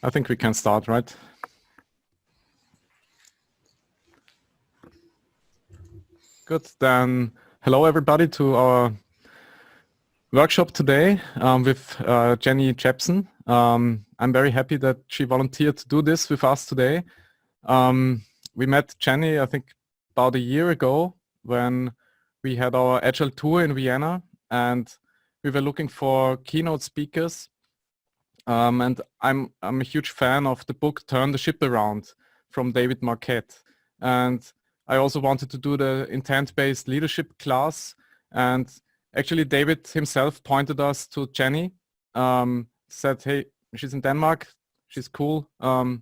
I think we can start, right? Good, then hello everybody to our workshop today with Jenni Jepsen. I'm very happy that she volunteered to do this with us today. We met Jenni, I think, about a year ago when we had our Agile tour in Vienna, and we were looking for keynote speakers. And I'm a huge fan of the book Turn the Ship Around from David Marquette. And I also wanted to do the intent-based leadership class. And actually David himself pointed us to Jenni, said, hey, she's in Denmark, she's cool. And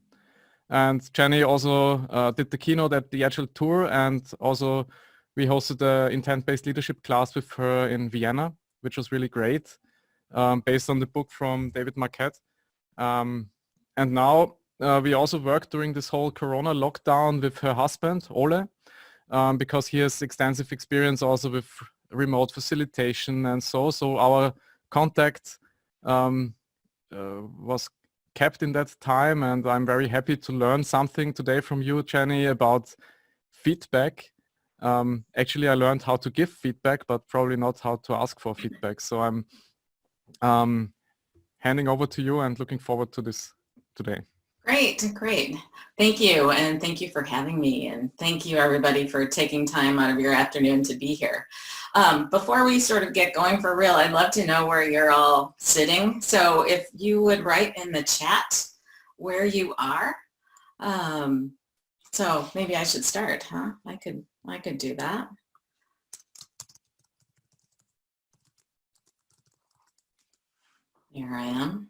Jenni also did the keynote at the Agile tour, and also we hosted the intent-based leadership class with her in Vienna, which was really great. Based on the book from David Marquette. And now we also work during this whole Corona lockdown with her husband, Ole, because he has extensive experience also with remote facilitation and so our contact was kept in that time, and I'm very happy to learn something today from you, Jenni, about feedback. Actually, I learned how to give feedback, but probably not how to ask for feedback. So I'm handing over to you and looking forward to this today. Great. Thank you, and thank you for having me, and thank you everybody for taking time out of your afternoon to be here. Before we sort of get going for real, I'd love to know where you're all sitting. So if you would write in the chat where you are. So maybe I should start, huh? I could do that. Here I am.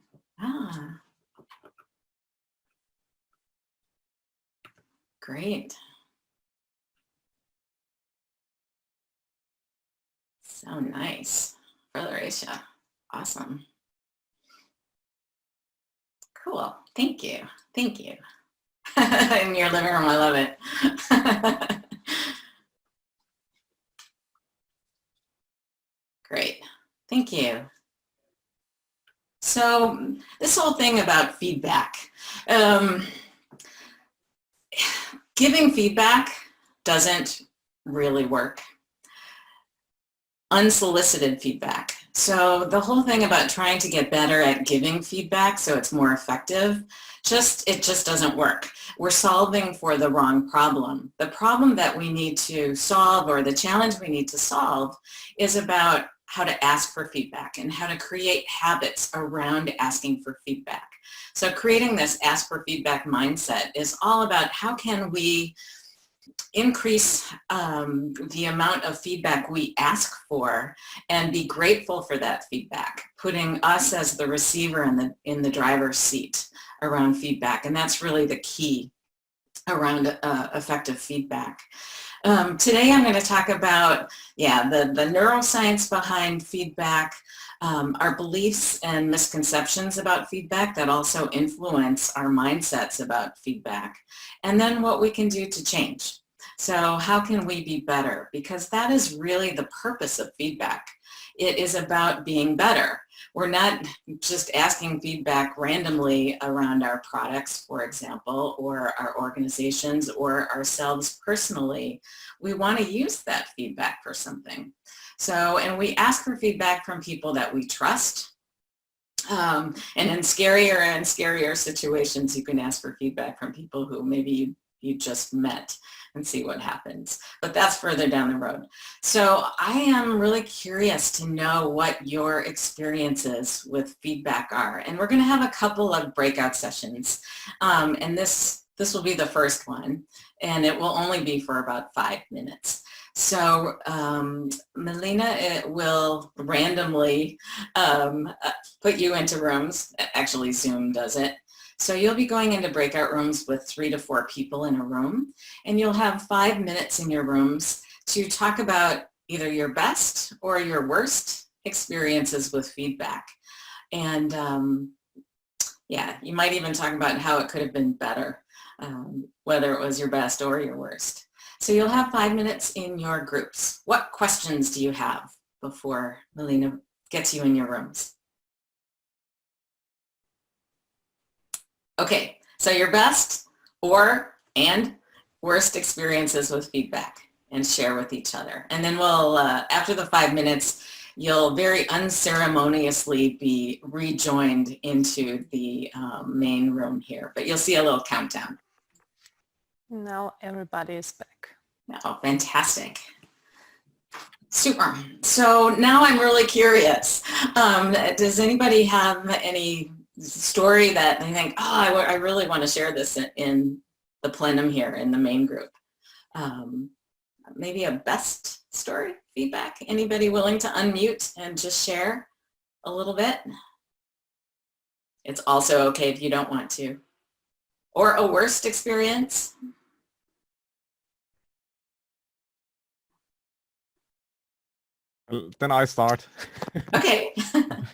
Great. So nice. Brother Aisha. Awesome. Cool. Thank you. In your living room, I love it. Great. Thank you. So this whole thing about feedback. Giving feedback doesn't really work. Unsolicited feedback. So the whole thing about trying to get better at giving feedback so it's more effective, it just doesn't work. We're solving for the wrong problem. The problem that we need to solve, or the challenge we need to solve, is about how to ask for feedback and how to create habits around asking for feedback. So creating this ask for feedback mindset is all about how can we increase the amount of feedback we ask for and be grateful for that feedback, putting us as the receiver in the driver's seat around feedback. And that's really the key around effective feedback. Today I'm going to talk about, the neuroscience behind feedback, our beliefs and misconceptions about feedback that also influence our mindsets about feedback, and then what we can do to change. So how can we be better? Because that is really the purpose of feedback. It is about being better. We're not just asking feedback randomly around our products, for example, or our organizations or ourselves personally. We want to use that feedback for something. So, and we ask for feedback from people that we trust. And in scarier and scarier situations, you can ask for feedback from people who maybe you just met and see what happens. But that's further down the road. So I am really curious to know what your experiences with feedback are. And we're going to have a couple of breakout sessions. And this will be the first one. And it will only be for about 5 minutes. So Melina will randomly put you into rooms. Actually, Zoom does it. So you'll be going into breakout rooms with 3 to 4 people in a room, and you'll have 5 minutes in your rooms to talk about either your best or your worst experiences with feedback. And you might even talk about how it could have been better, whether it was your best or your worst. So you'll have 5 minutes in your groups. What questions do you have before Melina gets you in your rooms? Okay, so your best and worst experiences with feedback, and share with each other. And then we'll, after the 5 minutes, you'll very unceremoniously be rejoined into the main room here, but you'll see a little countdown. Now everybody is back. Oh, fantastic. Super. So now I'm really curious. Does anybody have any story that they think, oh, I really want to share this in the plenum here in the main group? Maybe a best story, feedback? Anybody willing to unmute and just share a little bit? It's also okay if you don't want to. Or a worst experience? Then I start. Okay,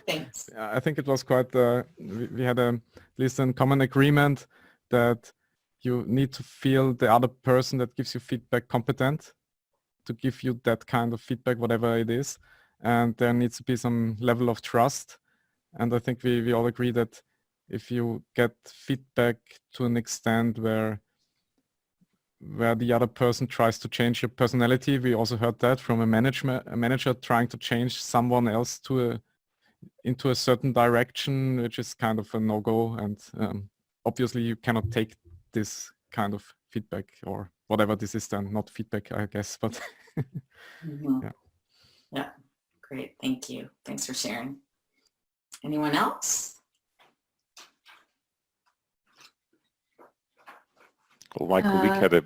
thanks. I think it was quite, we had at least a common agreement that you need to feel the other person that gives you feedback competent to give you that kind of feedback, whatever it is. And there needs to be some level of trust. And I think we all agree that if you get feedback to an extent where the other person tries to change your personality, we also heard that from a manager trying to change someone else into a certain direction, which is kind of a no-go. And obviously you cannot take this kind of feedback, or whatever this is then, not feedback, I guess, but Mm-hmm. Yeah, great, thank you. Thanks for sharing. Anyone else? Well, my colleague had a,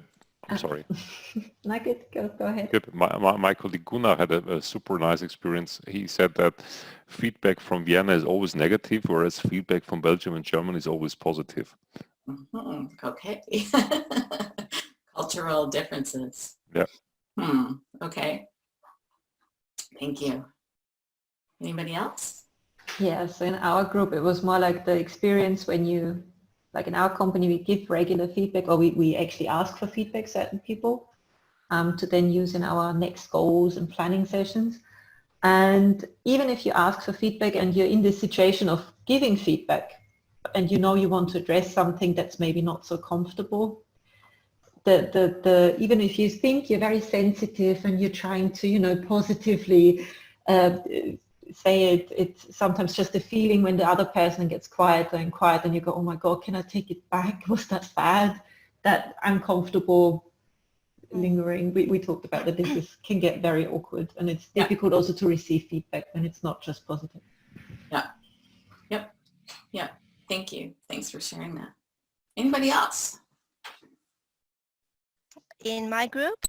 I'm sorry. No, good, go ahead. Good. My colleague Gunnar had a super nice experience. He said that feedback from Vienna is always negative, whereas feedback from Belgium and Germany is always positive. Mm-hmm. Okay. Cultural differences. Yeah. Okay. Thank you. Anybody else? Yeah, so in our group, it was more like the experience when you, like in our company, we give regular feedback, or we actually ask for feedback, certain people, to then use in our next goals and planning sessions. And even if you ask for feedback and you're in this situation of giving feedback, and you know you want to address something that's maybe not so comfortable, even if you think you're very sensitive and you're trying to, you know, positively say it, it's sometimes just a feeling when the other person gets quieter and quieter and you go, oh my God, can I take it back? Was that bad? That uncomfortable lingering. We talked about that this can get very awkward, and it's difficult also to receive feedback when it's not just positive. Yeah. Yep. Thank you. Thanks for sharing that. Anybody else? In my group,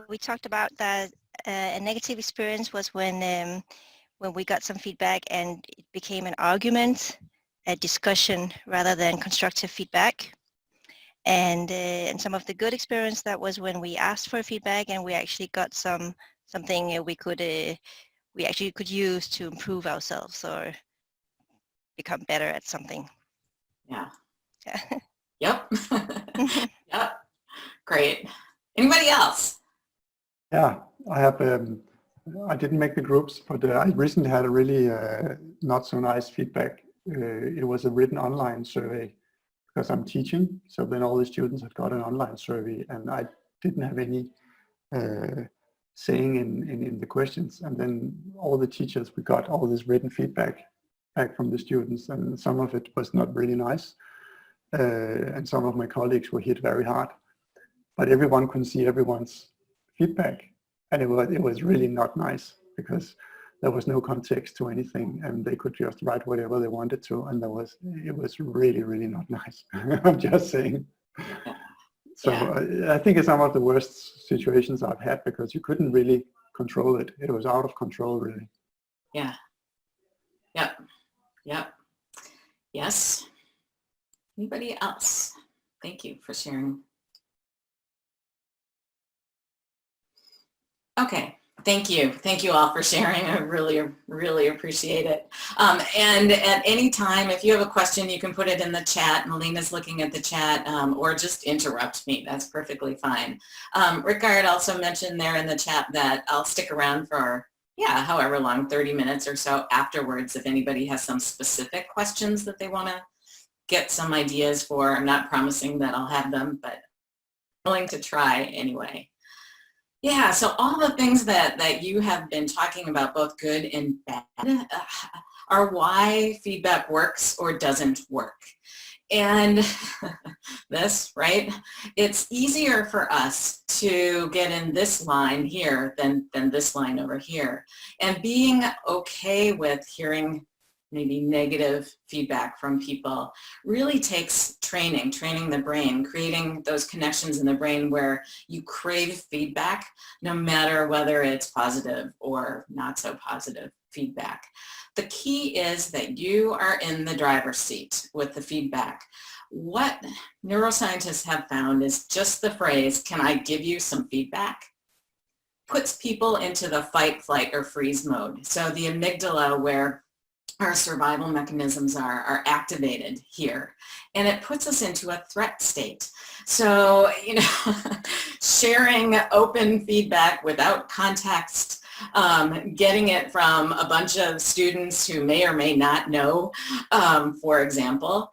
we talked about that a negative experience was when we got some feedback and it became an argument, a discussion rather than constructive feedback. And some of the good experience, that was when we asked for feedback and we actually got something we actually could use to improve ourselves or become better at something. Yeah. Yeah. Yep. Yep. Great. Anybody else? Yeah, I have. I didn't make the groups, but I recently had a really not so nice feedback. It was a written online survey because I'm teaching. So then all the students had got an online survey, and I didn't have any saying in the questions. And then all the teachers, we got all this written feedback back from the students, and some of it was not really nice. And some of my colleagues were hit very hard. But everyone could see everyone's feedback, and it was really not nice because there was no context to anything, and they could just write whatever they wanted to, and it was really not nice. I'm just saying. So I think it's some of the worst situations I've had because you couldn't really control it. It was out of control, really. Yeah. Yep. Yes. Anybody else? Thank you for sharing. Okay, thank you. Thank you all for sharing. I really appreciate it. And at any time, if you have a question, you can put it in the chat. Melina's looking at the chat, or just interrupt me. That's perfectly fine. Rickard also mentioned there in the chat that I'll stick around for, however long, 30 minutes or so afterwards if anybody has some specific questions that they want to get some ideas for. I'm not promising that I'll have them, but I'm willing to try anyway. Yeah, so all the things that you have been talking about, both good and bad, are why feedback works or doesn't work. And this, right? It's easier for us to get in this line here than this line over here. And being okay with hearing maybe negative feedback from people really takes training the brain, creating those connections in the brain where you crave feedback, no matter whether it's positive or not so positive feedback. The key is that you are in the driver's seat with the feedback. What neuroscientists have found is just the phrase, "Can I give you some feedback?" puts people into the fight, flight, or freeze mode. So the amygdala, where our survival mechanisms are activated here, and it puts us into a threat state. So, sharing open feedback without context, getting it from a bunch of students who may or may not know, for example,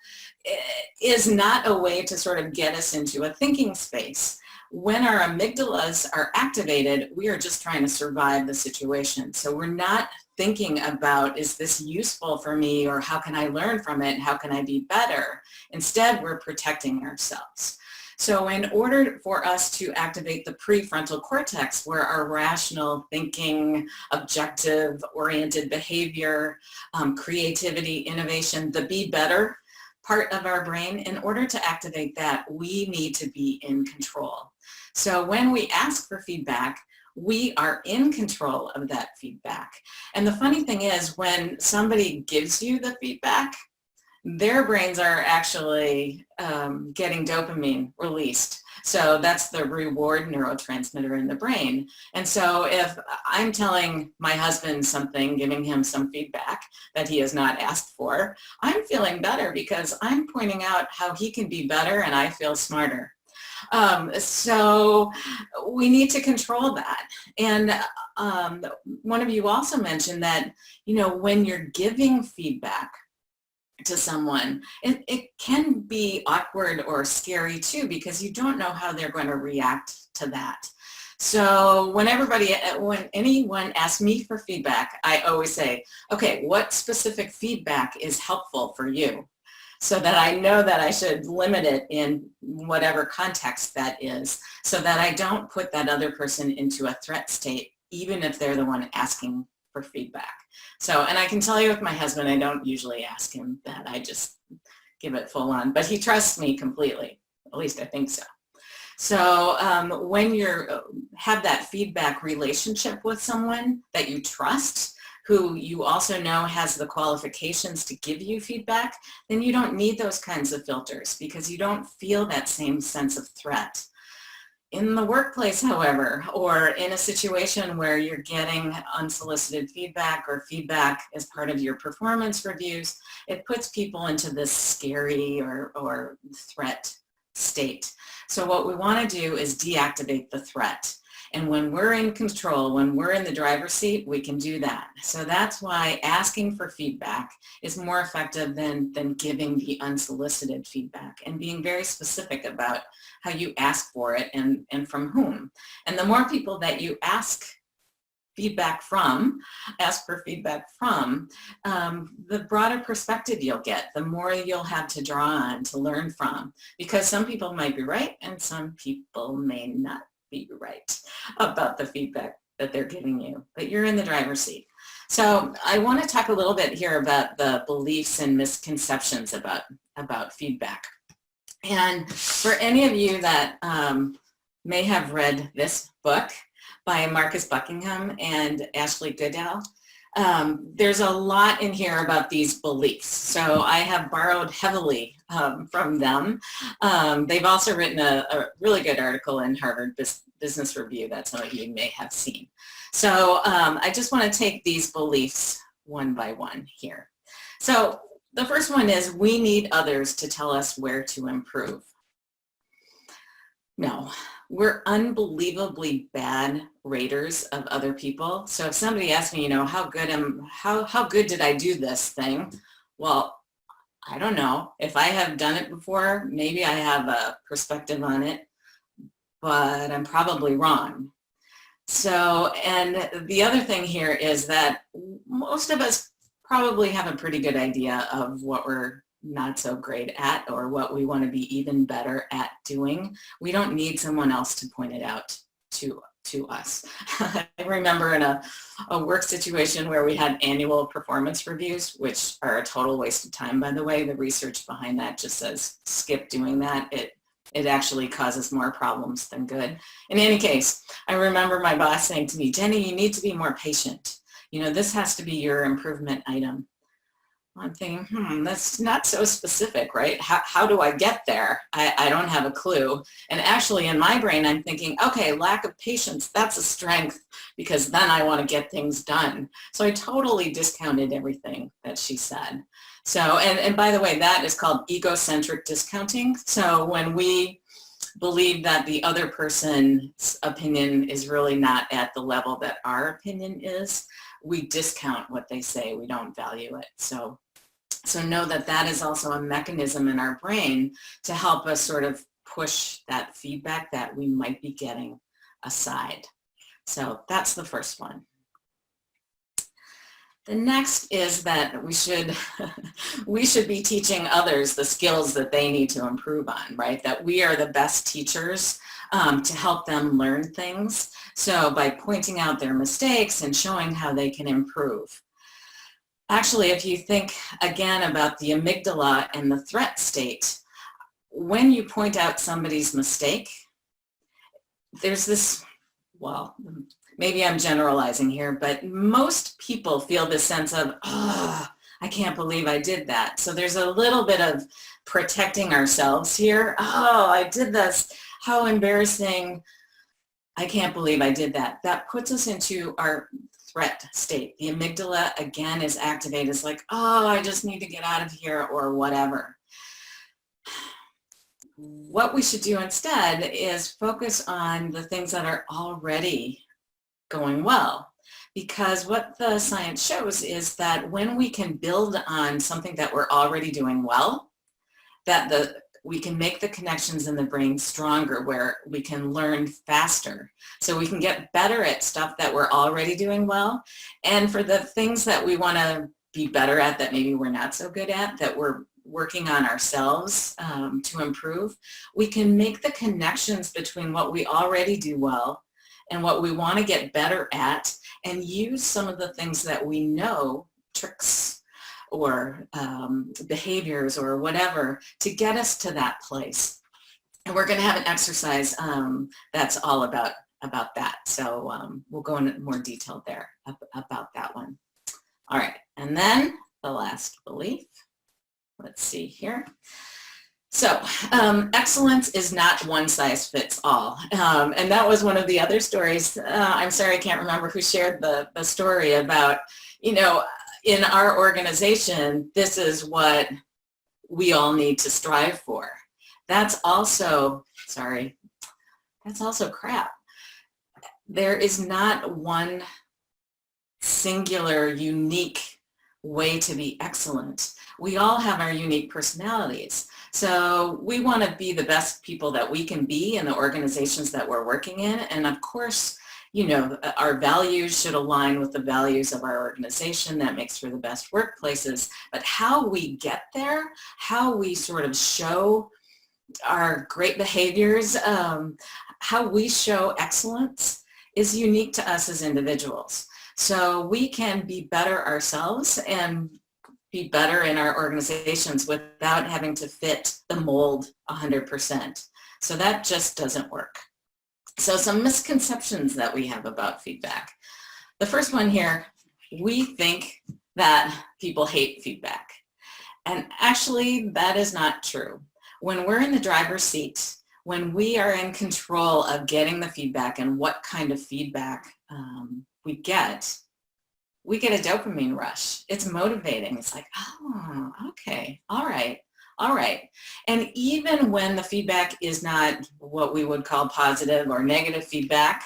is not a way to sort of get us into a thinking space. When our amygdalas are activated, we are just trying to survive the situation. So we're not thinking about, is this useful for me, or how can I learn from it? How can I be better? Instead, we're protecting ourselves. So in order for us to activate the prefrontal cortex, where our rational thinking, objective-oriented behavior, creativity, innovation, the be better part of our brain, in order to activate that, we need to be in control. So when we ask for feedback, we are in control of that feedback. And the funny thing is, when somebody gives you the feedback, their brains are actually getting dopamine released. So that's the reward neurotransmitter in the brain. And so if I'm telling my husband something, giving him some feedback that he has not asked for, I'm feeling better because I'm pointing out how he can be better, and I feel smarter. So we need to control that. And one of you also mentioned that, when you're giving feedback to someone, it can be awkward or scary too, because you don't know how they're going to react to that. So when anyone asks me for feedback, I always say, okay, what specific feedback is helpful for you? So that I know that I should limit it in whatever context that is, so that I don't put that other person into a threat state, even if they're the one asking for feedback. So, and I can tell you with my husband, I don't usually ask him that. I just give it full on, but he trusts me completely. At least I think so. So when you have that feedback relationship with someone that you trust, who you also know has the qualifications to give you feedback, then you don't need those kinds of filters, because you don't feel that same sense of threat. In the workplace, however, or in a situation where you're getting unsolicited feedback, or feedback as part of your performance reviews, it puts people into this scary or threat state. So what we want to do is deactivate the threat. And when we're in control, when we're in the driver's seat, we can do that. So that's why asking for feedback is more effective than giving the unsolicited feedback, and being very specific about how you ask for it and from whom. And the more people that you ask for feedback from, the broader perspective you'll get, the more you'll have to draw on to learn from, because some people might be right and some people may not be right about the feedback that they're giving you, but you're in the driver's seat. So I want to talk a little bit here about the beliefs and misconceptions about feedback. And for any of you that may have read this book by Marcus Buckingham and Ashley Goodell, there's a lot in here about these beliefs. So I have borrowed heavily from them. They've also written a really good article in Harvard Business Review that some of you may have seen. So I just want to take these beliefs one by one here. So the first one is, we need others to tell us where to improve. No, we're unbelievably bad raters of other people. So if somebody asks me, how good did I do this thing? Well, I don't know. If I have done it before, maybe I have a perspective on it, but I'm probably wrong. So, and the other thing here is that most of us probably have a pretty good idea of what we're not so great at or what we want to be even better at doing. We don't need someone else to point it out to us. I remember in a work situation where we had annual performance reviews, which are a total waste of time, by the way. The research behind that just says skip doing that. It actually causes more problems than good. In any case, I remember my boss saying to me, Jenny, you need to be more patient. You know, this has to be your improvement item. I'm thinking, that's not so specific, right? How do I get there? I don't have a clue. And actually in my brain, I'm thinking, okay, lack of patience, that's a strength because then I want to get things done. So I totally discounted everything that she said. So, and by the way, that is called egocentric discounting. So when we believe that the other person's opinion is really not at the level that our opinion is, we discount what they say. We don't value it. So know that that is also a mechanism in our brain to help us sort of push that feedback that we might be getting aside. So that's the first one. The next is that we should be teaching others the skills that they need to improve on, right? That we are the best teachers to help them learn things. So by pointing out their mistakes and showing how they can improve. Actually, if you think again about the amygdala and the threat state, when you point out somebody's mistake, there's this, well, maybe I'm generalizing here, but most people feel this sense of, oh, I can't believe I did that. So there's a little bit of protecting ourselves here. Oh, I did this. How embarrassing. I can't believe I did that. That puts us into our threat state. The amygdala, again, is activated. It's like, oh, I just need to get out of here or whatever. What we should do instead is focus on the things that are already going well. Because what the science shows is that when we can build on something that we're already doing well, that we can make the connections in the brain stronger where we can learn faster. So we can get better at stuff that we're already doing well. And for the things that we want to be better at that maybe we're not so good at, that we're working on ourselves to improve, we can make the connections between what we already do well and what we want to get better at and use some of the things that we know, tricks, or behaviors or whatever to get us to that place. And we're going to have an exercise that's all about that. So we'll go into more detail there about that one. All right, and then the last belief. Let's see here. So excellence is not one size fits all. And that was one of the other stories. I'm sorry, I can't remember who shared the story about, you know, in our organization, this is what we all need to strive for. That's also, sorry, that's also crap. There is not one singular, unique way to be excellent. We all have our unique personalities. So we want to be the best people that we can be in the organizations that we're working in. And of course, you know, our values should align with the values of our organization. That makes for the best workplaces. But how we get there, how we sort of show our great behaviors, how we show excellence is unique to us as individuals. So we can be better ourselves and be better in our organizations without having to fit the mold 100%. So that just doesn't work. So some misconceptions that we have about feedback. The first one here, we think that people hate feedback. And actually, that is not true. When we're in the driver's seat, when we are in control of getting the feedback and what kind of feedback we get a dopamine rush. It's motivating. It's like, oh, okay, all right. All right. And even when the feedback is not what we would call positive or negative feedback,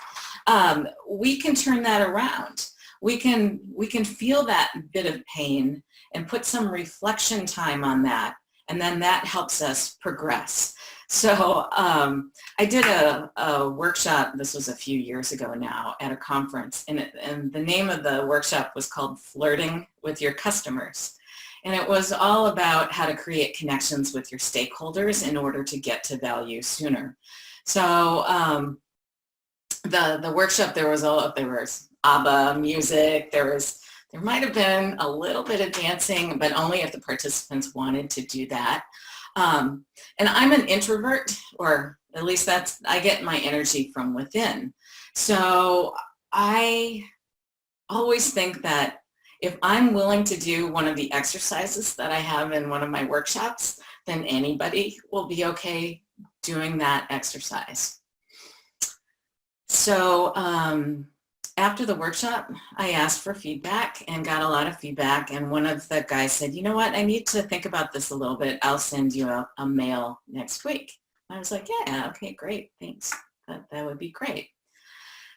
we can turn that around. we can feel that bit of pain and put some reflection time on that, and then that helps us progress. So I did a workshop, this was a few years ago now, at a conference, and the name of the workshop was called Flirting with Your Customers. And it was all about how to create connections with your stakeholders in order to get to value sooner. So the workshop, there was ABBA music, there might have been a little bit of dancing, but only if the participants wanted to do that. And I'm an introvert, or at least I get my energy from within. So I always think that if I'm willing to do one of the exercises that I have in one of my workshops, then anybody will be okay doing that exercise. So after the workshop, I asked for feedback and got a lot of feedback. And one of the guys said, you know what, I need to think about this a little bit. I'll send you a mail next week. I was like, yeah, okay, great, thanks. That would be great.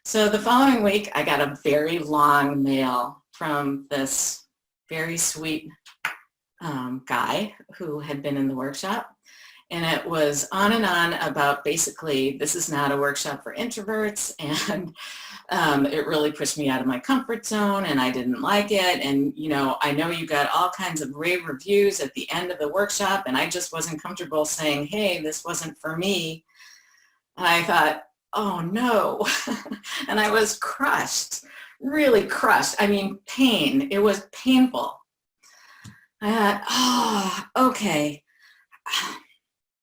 So the following week, I got a very long mail from this very sweet guy who had been in the workshop. And it was on and on about basically, this is not a workshop for introverts, and it really pushed me out of my comfort zone, and I didn't like it. And, you know you got all kinds of rave reviews at the end of the workshop, and I just wasn't comfortable saying, hey, this wasn't for me. And I thought, oh no. And I was crushed, really crushed. I mean, pain. It was painful. I thought, oh, okay.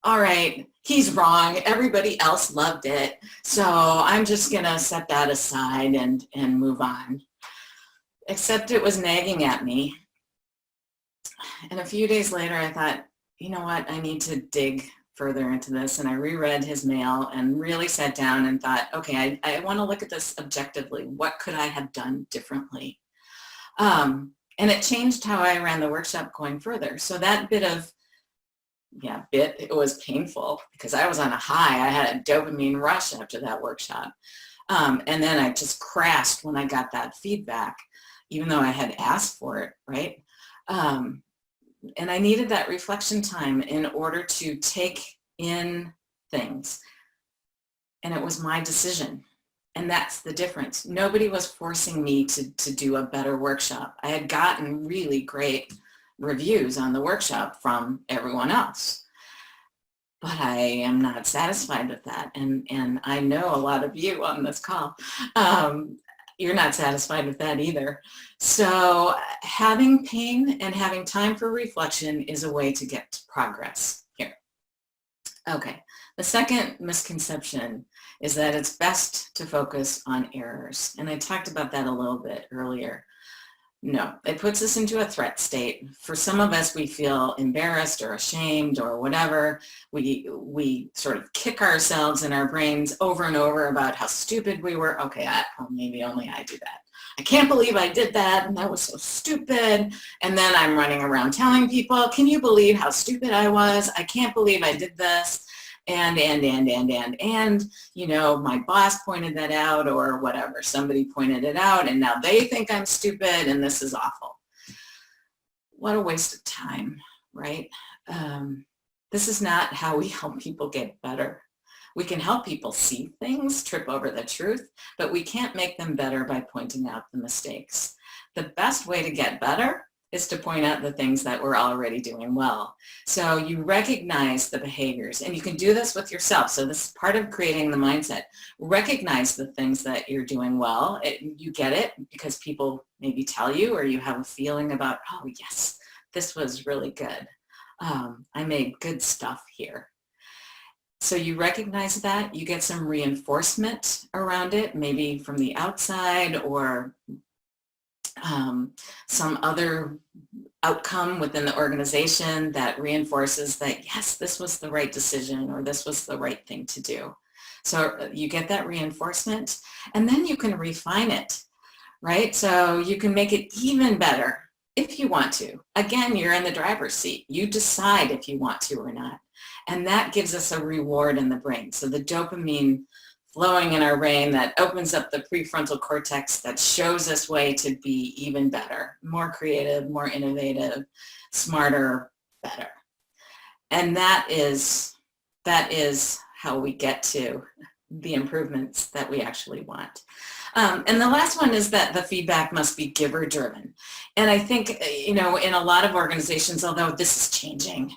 All right, he's wrong. Everybody else loved it. So I'm just going to set that aside and move on. Except it was nagging at me. And a few days later, I thought, you know what? I need to dig further into this. And I reread his mail and really sat down and thought, okay, I want to look at this objectively. What could I have done differently? And it changed how I ran the workshop going further. So that it was painful because I was on a high. I had a dopamine rush after that workshop. And then I just crashed when I got that feedback, even though I had asked for it, right? And I needed that reflection time in order to take in things. And it was my decision. And that's the difference. Nobody was forcing me to do a better workshop. I had gotten really great reviews on the workshop from everyone else. But I am not satisfied with that. And I know a lot of you on this call, you're not satisfied with that either. So having pain and having time for reflection is a way to get to progress here. Okay, the second misconception is that it's best to focus on errors. And I talked about that a little bit earlier. No, it puts us into a threat state. For some of us, we feel embarrassed or ashamed or whatever. We sort of kick ourselves in our brains over and over about how stupid we were. Okay, maybe only I do that. I can't believe I did that, and that was so stupid. And then I'm running around telling people, can you believe how stupid I was? I can't believe I did this. And, you know, my boss pointed that out or whatever. Somebody pointed it out and now they think I'm stupid and this is awful. What a waste of time, right? This is not how we help people get better. We can help people see things, trip over the truth, but we can't make them better by pointing out the mistakes. The best way to get better is to point out the things that we're already doing well. So you recognize the behaviors, and you can do this with yourself. So this is part of creating the mindset. Recognize the things that you're doing well. You get it because people maybe tell you, or you have a feeling about, oh yes, this was really good. I made good stuff here. So you recognize that, you get some reinforcement around it, maybe from the outside or some other outcome within the organization that reinforces that, yes, this was the right decision or this was the right thing to do. So you get that reinforcement and then you can refine it, right? So you can make it even better if you want to. Again, you're in the driver's seat. You decide if you want to or not. And that gives us a reward in the brain. So the dopamine flowing in our brain that opens up the prefrontal cortex that shows us way to be even better, more creative, more innovative, smarter, better. And that is how we get to the improvements that we actually want. And the last one is that the feedback must be giver driven. And I think, you know, in a lot of organizations, although this is changing,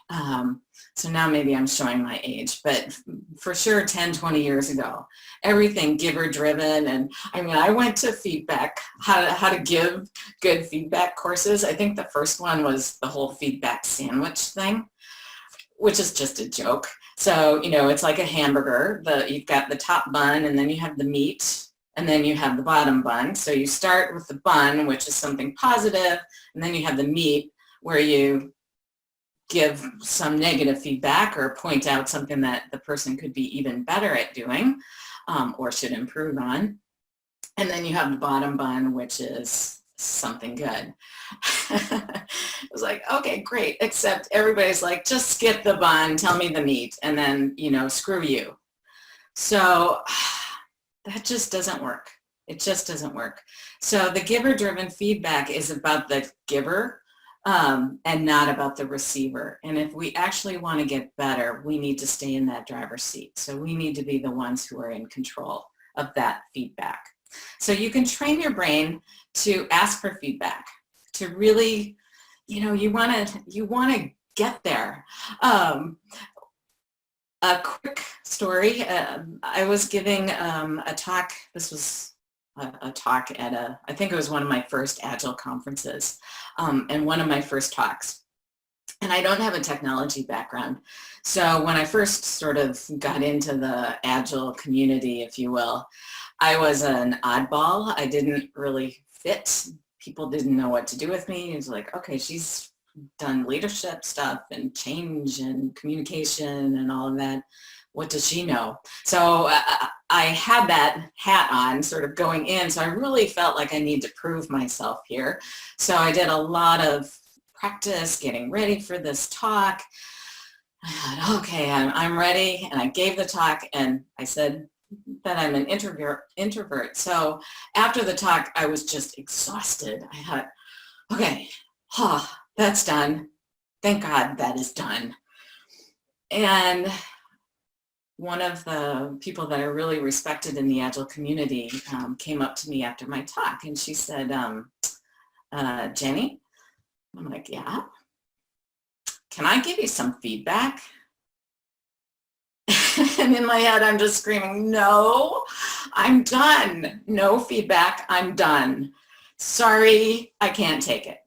so now maybe I'm showing my age, but for sure 10, 20 years ago, everything giver driven. And I mean, I went to feedback, how to give good feedback courses. I think the first one was the whole feedback sandwich thing, which is just a joke. So, you know, it's like a hamburger. You've got the top bun, and then you have the meat, and then you have the bottom bun. So you start with the bun, which is something positive, and then you have the meat where you give some negative feedback or point out something that the person could be even better at doing or should improve on. And then you have the bottom bun, which is something good. It was like, okay, great, except everybody's like, just skip the bun, tell me the meat, and then, you know, screw you. So that just doesn't work. It just doesn't work. So the giver-driven feedback is about the giver and not about the receiver. And if we actually want to get better, we need to stay in that driver's seat. So we need to be the ones who are in control of that feedback. So you can train your brain to ask for feedback, to really, you know, you want to get there. A quick story. I was giving a talk. This was a talk at I think it was one of my first Agile conferences, and one of my first talks. And I don't have a technology background. So when I first sort of got into the Agile community, if you will, I was an oddball. I didn't really fit. People didn't know what to do with me. It was like, okay, she's done leadership stuff and change and communication and all of that. What does she know? So I had that hat on sort of going in. So I really felt like I need to prove myself here. So I did a lot of practice getting ready for this talk. I thought, okay, I'm ready. And I gave the talk, and I said that I'm an introvert. So after the talk, I was just exhausted. I thought, okay, that's done. Thank God that is done. And one of the people that I really respected in the Agile community came up to me after my talk, and she said, Jenny, I'm like, yeah, can I give you some feedback? And in my head, I'm just screaming, no, I'm done. No feedback, I'm done. Sorry, I can't take it.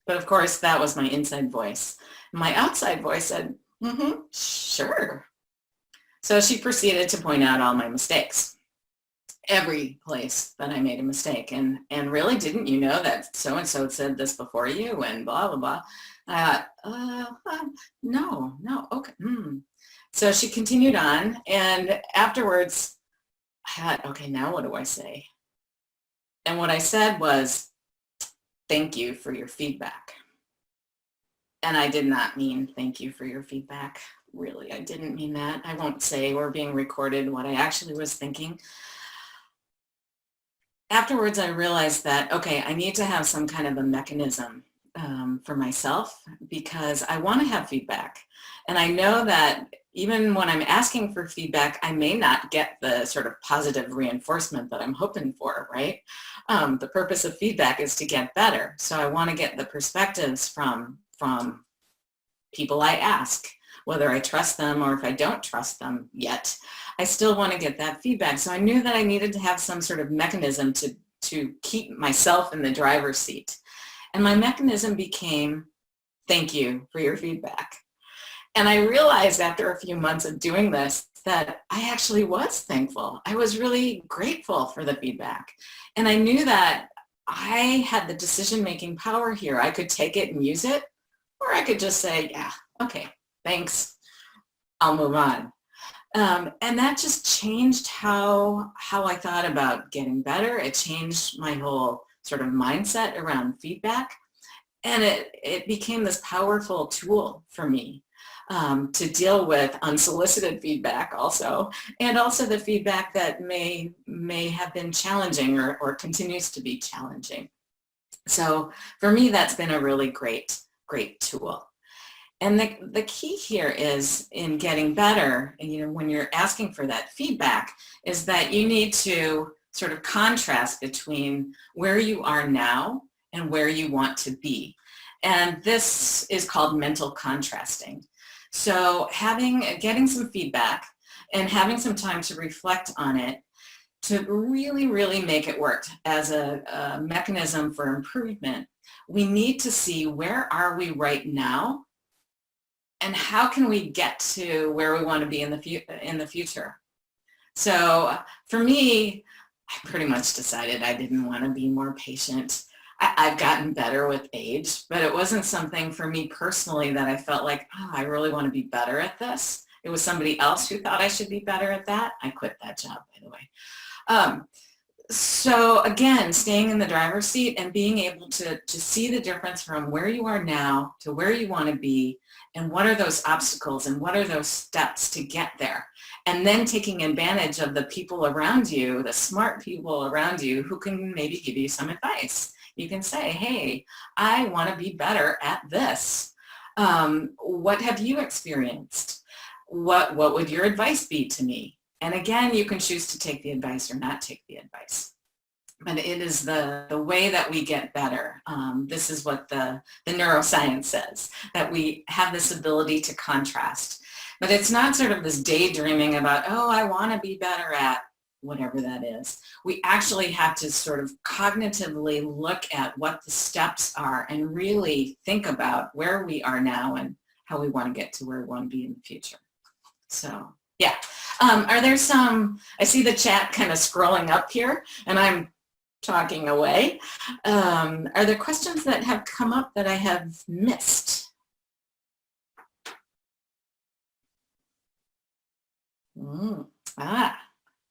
But of course, that was my inside voice. My outside voice said, sure. So she proceeded to point out all my mistakes, every place that I made a mistake. And really, didn't you know that so-and-so said this before you and blah, blah, blah. I thought, no, okay. So she continued on, and afterwards, I thought, okay, now what do I say? And what I said was, thank you for your feedback. And I did not mean thank you for your feedback. Really, I didn't mean that. I won't say we're being recorded what I actually was thinking. Afterwards, I realized that, okay, I need to have some kind of a mechanism for myself, because I want to have feedback. And I know that even when I'm asking for feedback, I may not get the sort of positive reinforcement that I'm hoping for, right? The purpose of feedback is to get better. So I want to get the perspectives from people I ask, whether I trust them or if I don't trust them yet. I still want to get that feedback. So I knew that I needed to have some sort of mechanism to keep myself in the driver's seat. And my mechanism became, thank you for your feedback. And I realized after a few months of doing this that I actually was thankful. I was really grateful for the feedback. And I knew that I had the decision-making power here. I could take it and use it, or I could just say, yeah, okay, thanks, I'll move on. And that just changed how I thought about getting better. It changed my whole sort of mindset around feedback. And it became this powerful tool for me. to deal with unsolicited feedback also, and also the feedback that may have been challenging or continues to be challenging. So for me, that's been a really great tool. And the key here is in getting better, and when you're asking for that feedback, is that you need to sort of contrast between where you are now and where you want to be. And this is called mental contrasting. So getting some feedback and having some time to reflect on it to really, really make it work as a mechanism for improvement, we need to see where are we right now and how can we get to where we want to be in the future. So for me, I pretty much decided I didn't want to be more patient. I've gotten better with age, but it wasn't something for me personally that I felt like, oh, I really want to be better at this. It was somebody else who thought I should be better at that. I quit that job, by the way. So again, staying in the driver's seat and being able to see the difference from where you are now to where you want to be, and what are those obstacles and what are those steps to get there. And then taking advantage of the people around you, the smart people around you who can maybe give you some advice. You can say, hey, I want to be better at this. What have you experienced? What would your advice be to me? And again, you can choose to take the advice or not take the advice. But it is the way that we get better. This is what the neuroscience says, that we have this ability to contrast. But it's not sort of this daydreaming about, oh, I want to be better at whatever that is. We actually have to sort of cognitively look at what the steps are and really think about where we are now and how we want to get to where we want to be in the future. So, yeah. Are there some, I see the chat kind of scrolling up here and I'm talking away. Are there questions that have come up that I have missed?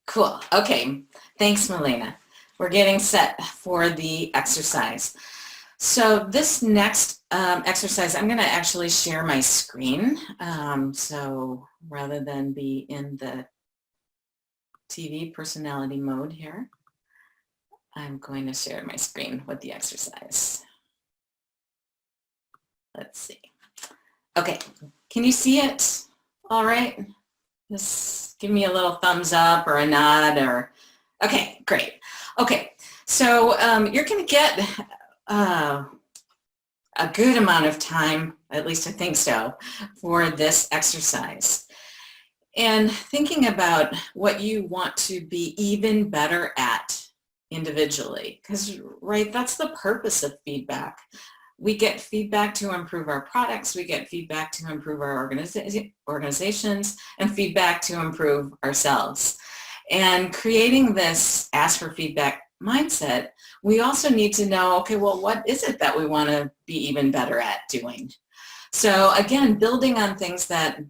Cool. Okay. Thanks, Melina. We're getting set for the exercise. So this next exercise, I'm going to actually share my screen. So rather than be in the TV personality mode here, I'm going to share my screen with the exercise. Let's see. Okay. Can you see it? All right. Just give me a little thumbs up or a nod or, okay, great. Okay, so you're going to get a good amount of time, at least I think so, for this exercise. And thinking about what you want to be even better at individually, because, right, that's the purpose of feedback. We get feedback to improve our products, we get feedback to improve our organizations, and feedback to improve ourselves. And creating this ask for feedback mindset, we also need to know, okay, well, what is it that we want to be even better at doing? So again, building on things that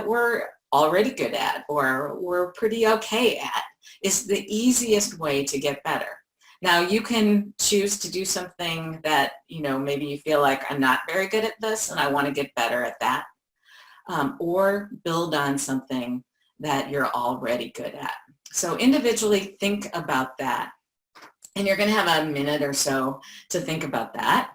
we're already good at or we're pretty okay at is the easiest way to get better. Now, you can choose to do something that, maybe you feel like I'm not very good at this and I want to get better at that, or build on something that you're already good at. So individually think about that. And you're going to have a minute or so to think about that.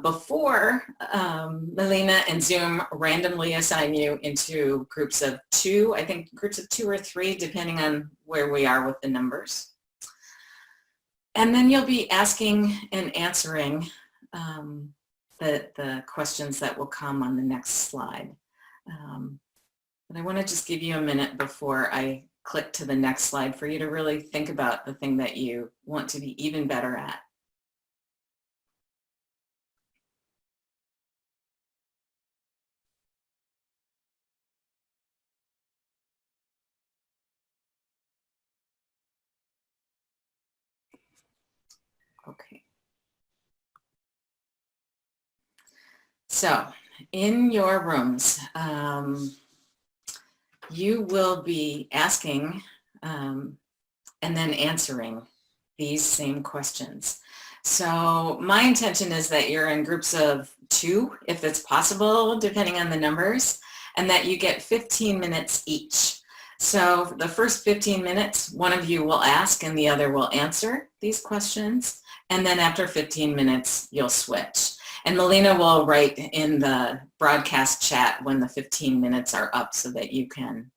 Before Melina and Zoom randomly assign you into groups of 2, I think groups of 2 or 3, depending on where we are with the numbers. And then you'll be asking and answering the questions that will come on the next slide. But I want to just give you a minute before I click to the next slide for you to really think about the thing that you want to be even better at. Okay. So in your rooms, you will be asking and then answering these same questions. So my intention is that you're in groups of 2, if it's possible, depending on the numbers, and that you get 15 minutes each. So the first 15 minutes, one of you will ask and the other will answer these questions. And then after 15 minutes, you'll switch. And Melina will write in the broadcast chat when the 15 minutes are up so that you can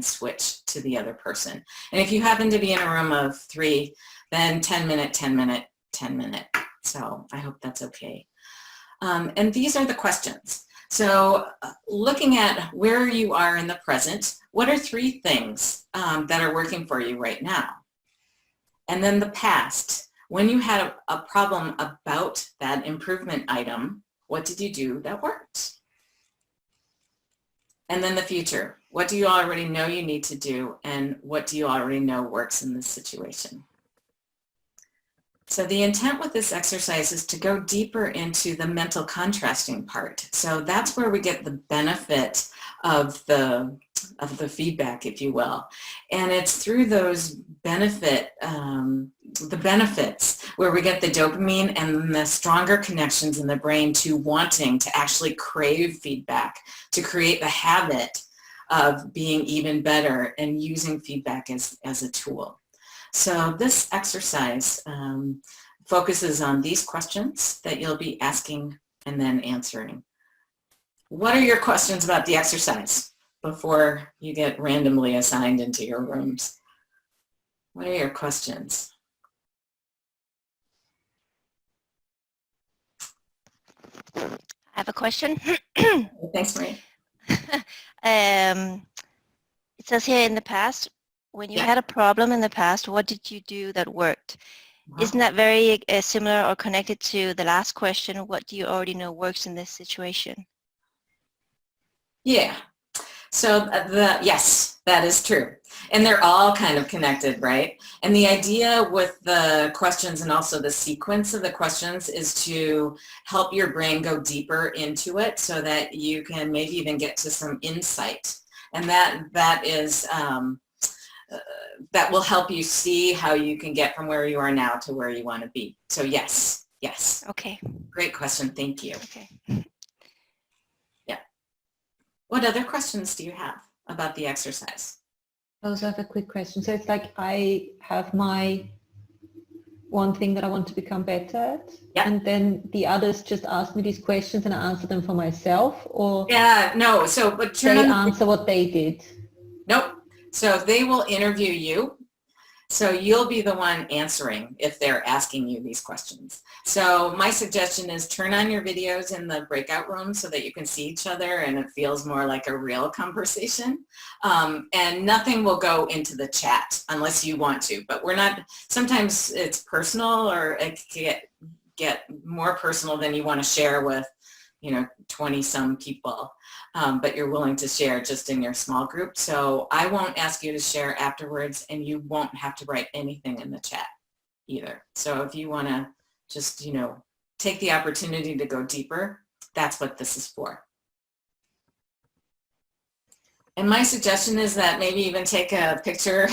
switch to the other person. And if you happen to be in a room of 3, then 10 minute, 10 minute, 10 minute. So I hope that's okay. And these are the questions. So looking at where you are in the present, what are 3 things that are working for you right now? And then the past, when you had a problem about that improvement item, what did you do that worked? And then the future, what do you already know you need to do and what do you already know works in this situation? So the intent with this exercise is to go deeper into the mental contrasting part. So that's where we get the benefit of the feedback, if you will. And it's through those benefits where we get the dopamine and the stronger connections in the brain to wanting to actually crave feedback, to create the habit of being even better and using feedback as a tool. So this exercise focuses on these questions that you'll be asking and then answering. What are your questions about the exercise before you get randomly assigned into your rooms? What are your questions? I have a question. Thanks, Marie. It says here in the past, when you had a problem in the past, what did you do that worked? Isn't that very similar or connected to the last question? What do you already know works in this situation? Yeah. So yes, that is true. And they're all kind of connected, right? And the idea with the questions and also the sequence of the questions is to help your brain go deeper into it so that you can maybe even get to some insight. And that is that will help you see how you can get from where you are now to where you want to be. So yes. Okay. Great question. Thank you. Okay. Yeah. What other questions do you have about the exercise? I also have a quick question. So it's like I have my one thing that I want to become better at, and then the others just ask me these questions and I answer them for myself, or no. So but they answer what they did. Nope. So they will interview you. So you'll be the one answering if they're asking you these questions. So my suggestion is turn on your videos in the breakout room so that you can see each other and it feels more like a real conversation. And nothing will go into the chat unless you want to, but we're not, sometimes it's personal or it can get more personal than you want to share with 20 some people, but you're willing to share just in your small group. So I won't ask you to share afterwards and you won't have to write anything in the chat either. So if you want to just, take the opportunity to go deeper, that's what this is for. And my suggestion is that maybe even take a picture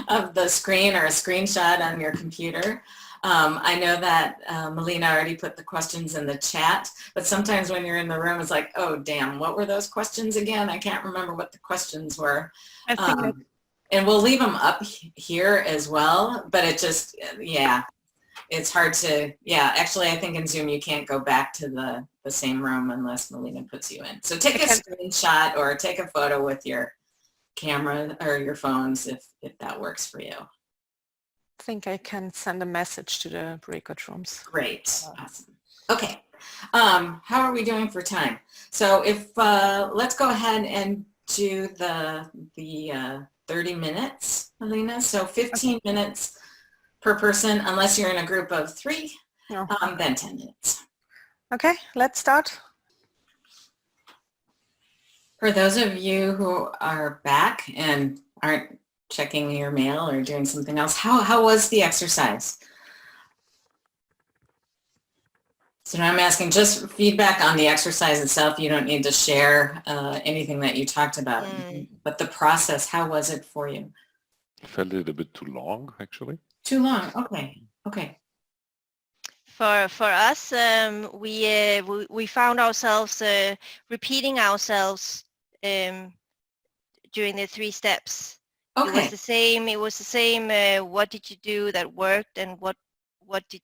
of the screen or a screenshot on your computer. I know that Melina already put the questions in the chat, but sometimes when you're in the room, it's like, oh, damn, what were those questions again? I can't remember what the questions were. I think and we'll leave them up here as well, but it just, it's hard to, actually, I think in Zoom you can't go back to the same room unless Melina puts you in. So take a screenshot or take a photo with your camera or your phones if that works for you. I think I can send a message to the breakout rooms. Great. Awesome. Okay. How are we doing for time? So if let's go ahead and do the 30 minutes, Melina. So 15 minutes per person, unless you're in a group of 3, then 10 minutes. Okay, let's start. For those of you who are back and aren't checking your mail or doing something else, how was the exercise? So now I'm asking just feedback on the exercise itself. You don't need to share anything that you talked about, but the process, how was it for you? I felt it a bit too long, actually. Too long. Okay. For us, we found ourselves repeating ourselves during the 3 steps. Okay. It was the same. It was the same. What did you do that worked, and what do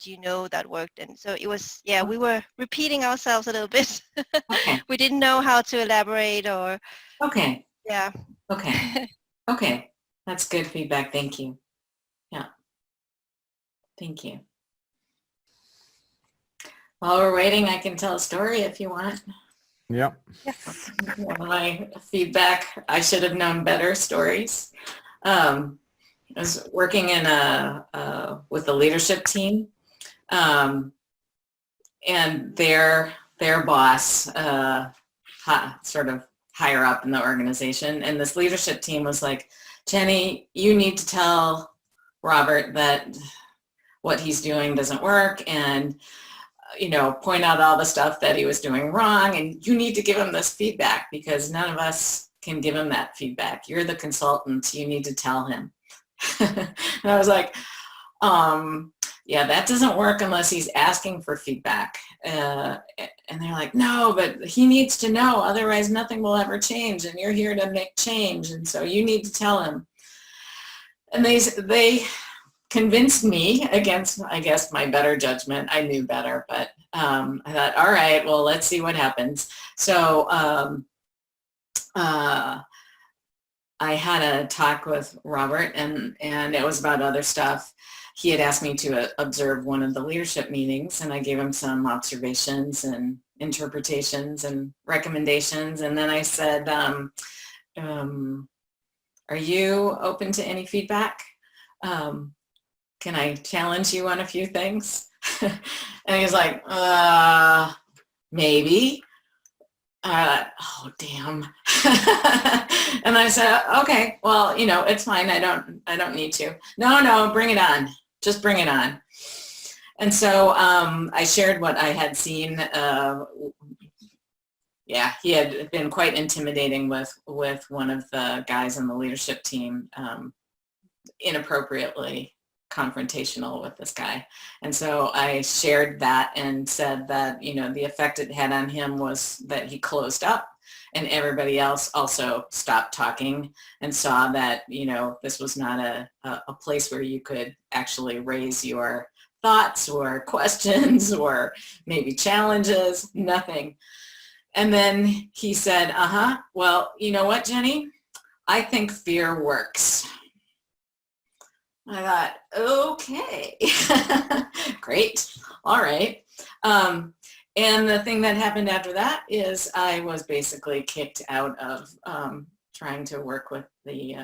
you know that worked? And so it was. Yeah, we were repeating ourselves a little bit. Okay. We didn't know how to elaborate or. Okay. Yeah. Okay. Okay. That's good feedback. Thank you. Yeah. Thank you. While we're waiting, I can tell a story if you want. Yeah. Yes. One of my feedback, I should have known better stories. I was working in with the leadership team, and their boss, sort of higher up in the organization, and this leadership team was like, Jenny, you need to tell Robert that what he's doing doesn't work, and point out all the stuff that he was doing wrong, and you need to give him this feedback because none of us can give him that feedback. You're the consultant. You need to tell him. And I was like, yeah, that doesn't work unless he's asking for feedback. And they're like, no, but he needs to know, otherwise nothing will ever change, and you're here to make change, and so you need to tell him. And they convinced me against, I guess, my better judgment. I knew better, but I thought, all right, well, let's see what happens. So I had a talk with Robert, and it was about other stuff. He had asked me to observe one of the leadership meetings, and I gave him some observations and interpretations and recommendations. And then I said, are you open to any feedback? Can I challenge you on a few things? And he was like, maybe. Oh, damn. And I said, okay, well, it's fine. I don't need to. No, bring it on. Just bring it on. And so I shared what I had seen. Yeah, he had been quite intimidating with one of the guys on the leadership team, inappropriately confrontational with this guy. And so I shared that and said that, the effect it had on him was that he closed up, and everybody else also stopped talking and saw that, this was not a place where you could actually raise your thoughts or questions or maybe challenges, nothing. And then he said, well, you know what, Jenny? I think fear works. I thought, okay, great, all right. And the thing that happened after that is I was basically kicked out of trying to work with the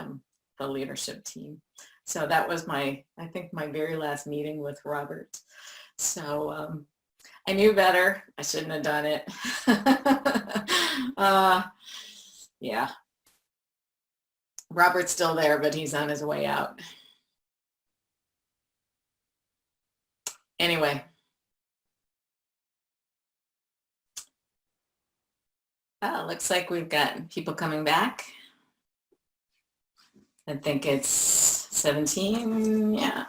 leadership team. So that was I think my very last meeting with Robert. So I knew better. I shouldn't have done it. Yeah. Robert's still there, but he's on his way out. Anyway. Looks like we've got people coming back. I think it's 17, yeah.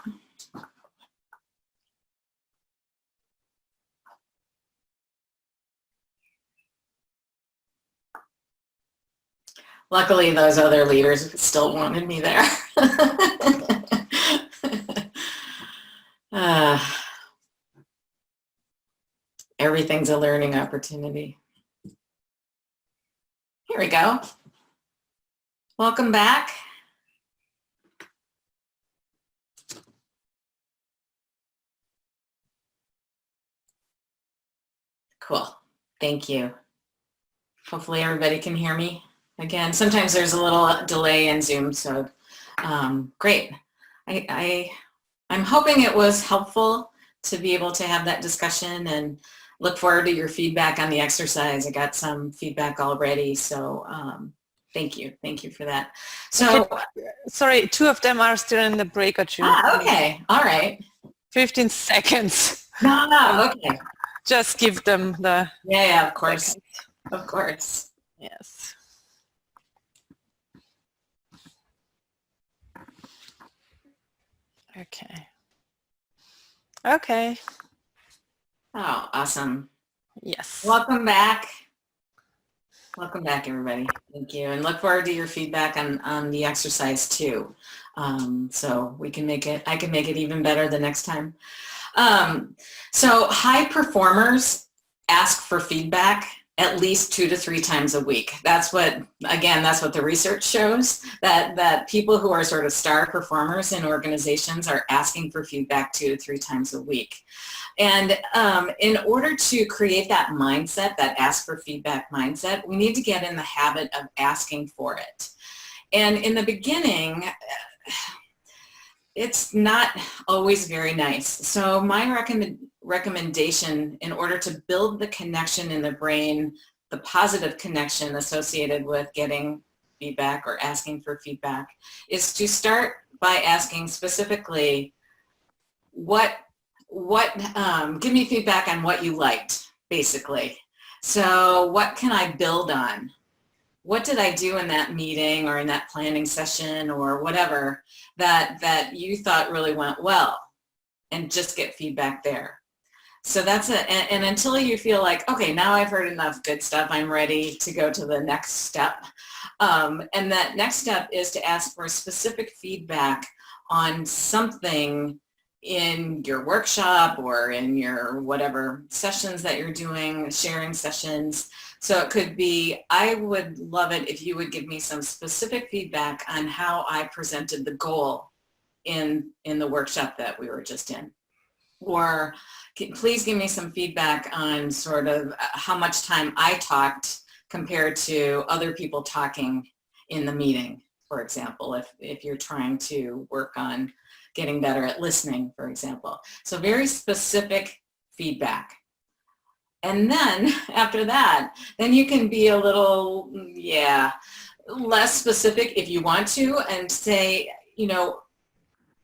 Luckily, those other leaders still wanted me there. Everything's a learning opportunity. Here we go. Welcome back. Cool. Thank you. Hopefully everybody can hear me again. Sometimes there's a little delay in Zoom, so great. I'm hoping it was helpful to be able to have that discussion, and look forward to your feedback on the exercise. I got some feedback already, so thank you. Thank you for that. So, sorry, 2 of them are still in the breakout room. Okay. All right. 15 seconds. No, okay. Just give them the... Yeah, of course. Second. Of course. Yes. Okay. Okay. Oh, awesome. Yes. Welcome back. Welcome back, everybody. Thank you. And look forward to your feedback on the exercise too. So we can make it, I can make it even better the next time. So high performers ask for feedback at least 2 to 3 times a week. That's what, again, that's what the research shows, that people who are sort of star performers in organizations are asking for feedback 2 to 3 times a week. And in order to create that mindset, that ask for feedback mindset, we need to get in the habit of asking for it. And in the beginning, it's not always very nice. So my recommendation in order to build the connection in the brain, the positive connection associated with getting feedback or asking for feedback, is to start by asking specifically, give me feedback on what you liked, basically. So what can I build on? What did I do in that meeting or in that planning session or whatever that you thought really went well? And just get feedback there. So that's it. And until you feel like, okay, now I've heard enough good stuff, I'm ready to go to the next step. And that next step is to ask for specific feedback on something in your workshop or in your whatever sessions that you're doing, sharing sessions. So it could be, I would love it if you would give me some specific feedback on how I presented the goal in the workshop that we were just in. Or please give me some feedback on sort of how much time I talked compared to other people talking in the meeting, for example, if you're trying to work on getting better at listening, for example. So very specific feedback. And then after that, then you can be a little, less specific if you want to and say, you know,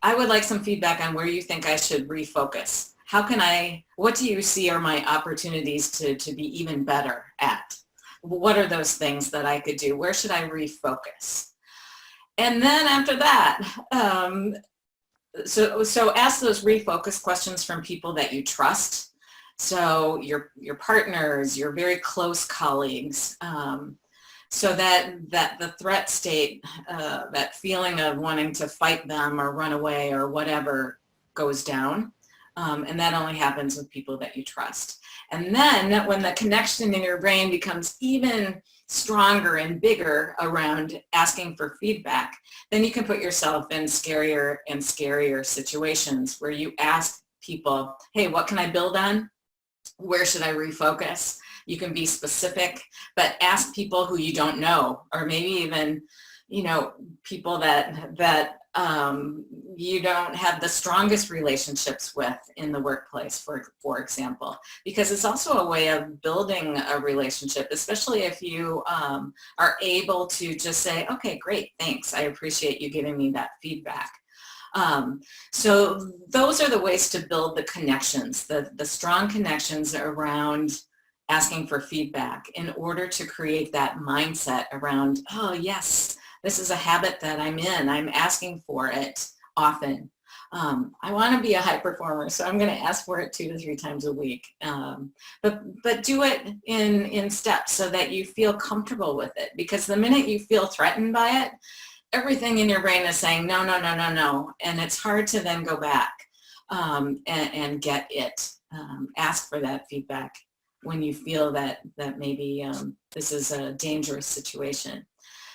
I would like some feedback on where you think I should refocus. What do you see are my opportunities to be even better at? What are those things that I could do? Where should I refocus? And then after that, so ask those refocus questions from people that you trust. So your partners, your very close colleagues, so that the threat state, that feeling of wanting to fight them or run away or whatever goes down. And that only happens with people that you trust. And then when the connection in your brain becomes even stronger and bigger around asking for feedback, then you can put yourself in scarier and scarier situations where you ask people, hey, what can I build on? Where should I refocus? You can be specific, but ask people who you don't know, or maybe even, you know, people that you don't have the strongest relationships with in the workplace, for example, because it's also a way of building a relationship, especially if you are able to just say, okay, great, thanks. I appreciate you giving me that feedback. So those are the ways to build the connections, the strong connections around asking for feedback in order to create that mindset around, oh yes, this is a habit that I'm in. I'm asking for it often. I want to be a high performer, so I'm going to ask for it 2 to 3 times a week. But do it in steps so that you feel comfortable with it, because the minute you feel threatened by it, everything in your brain is saying, no, no, no, no, no. And it's hard to then go back and get it. Ask for that feedback when you feel that maybe this is a dangerous situation.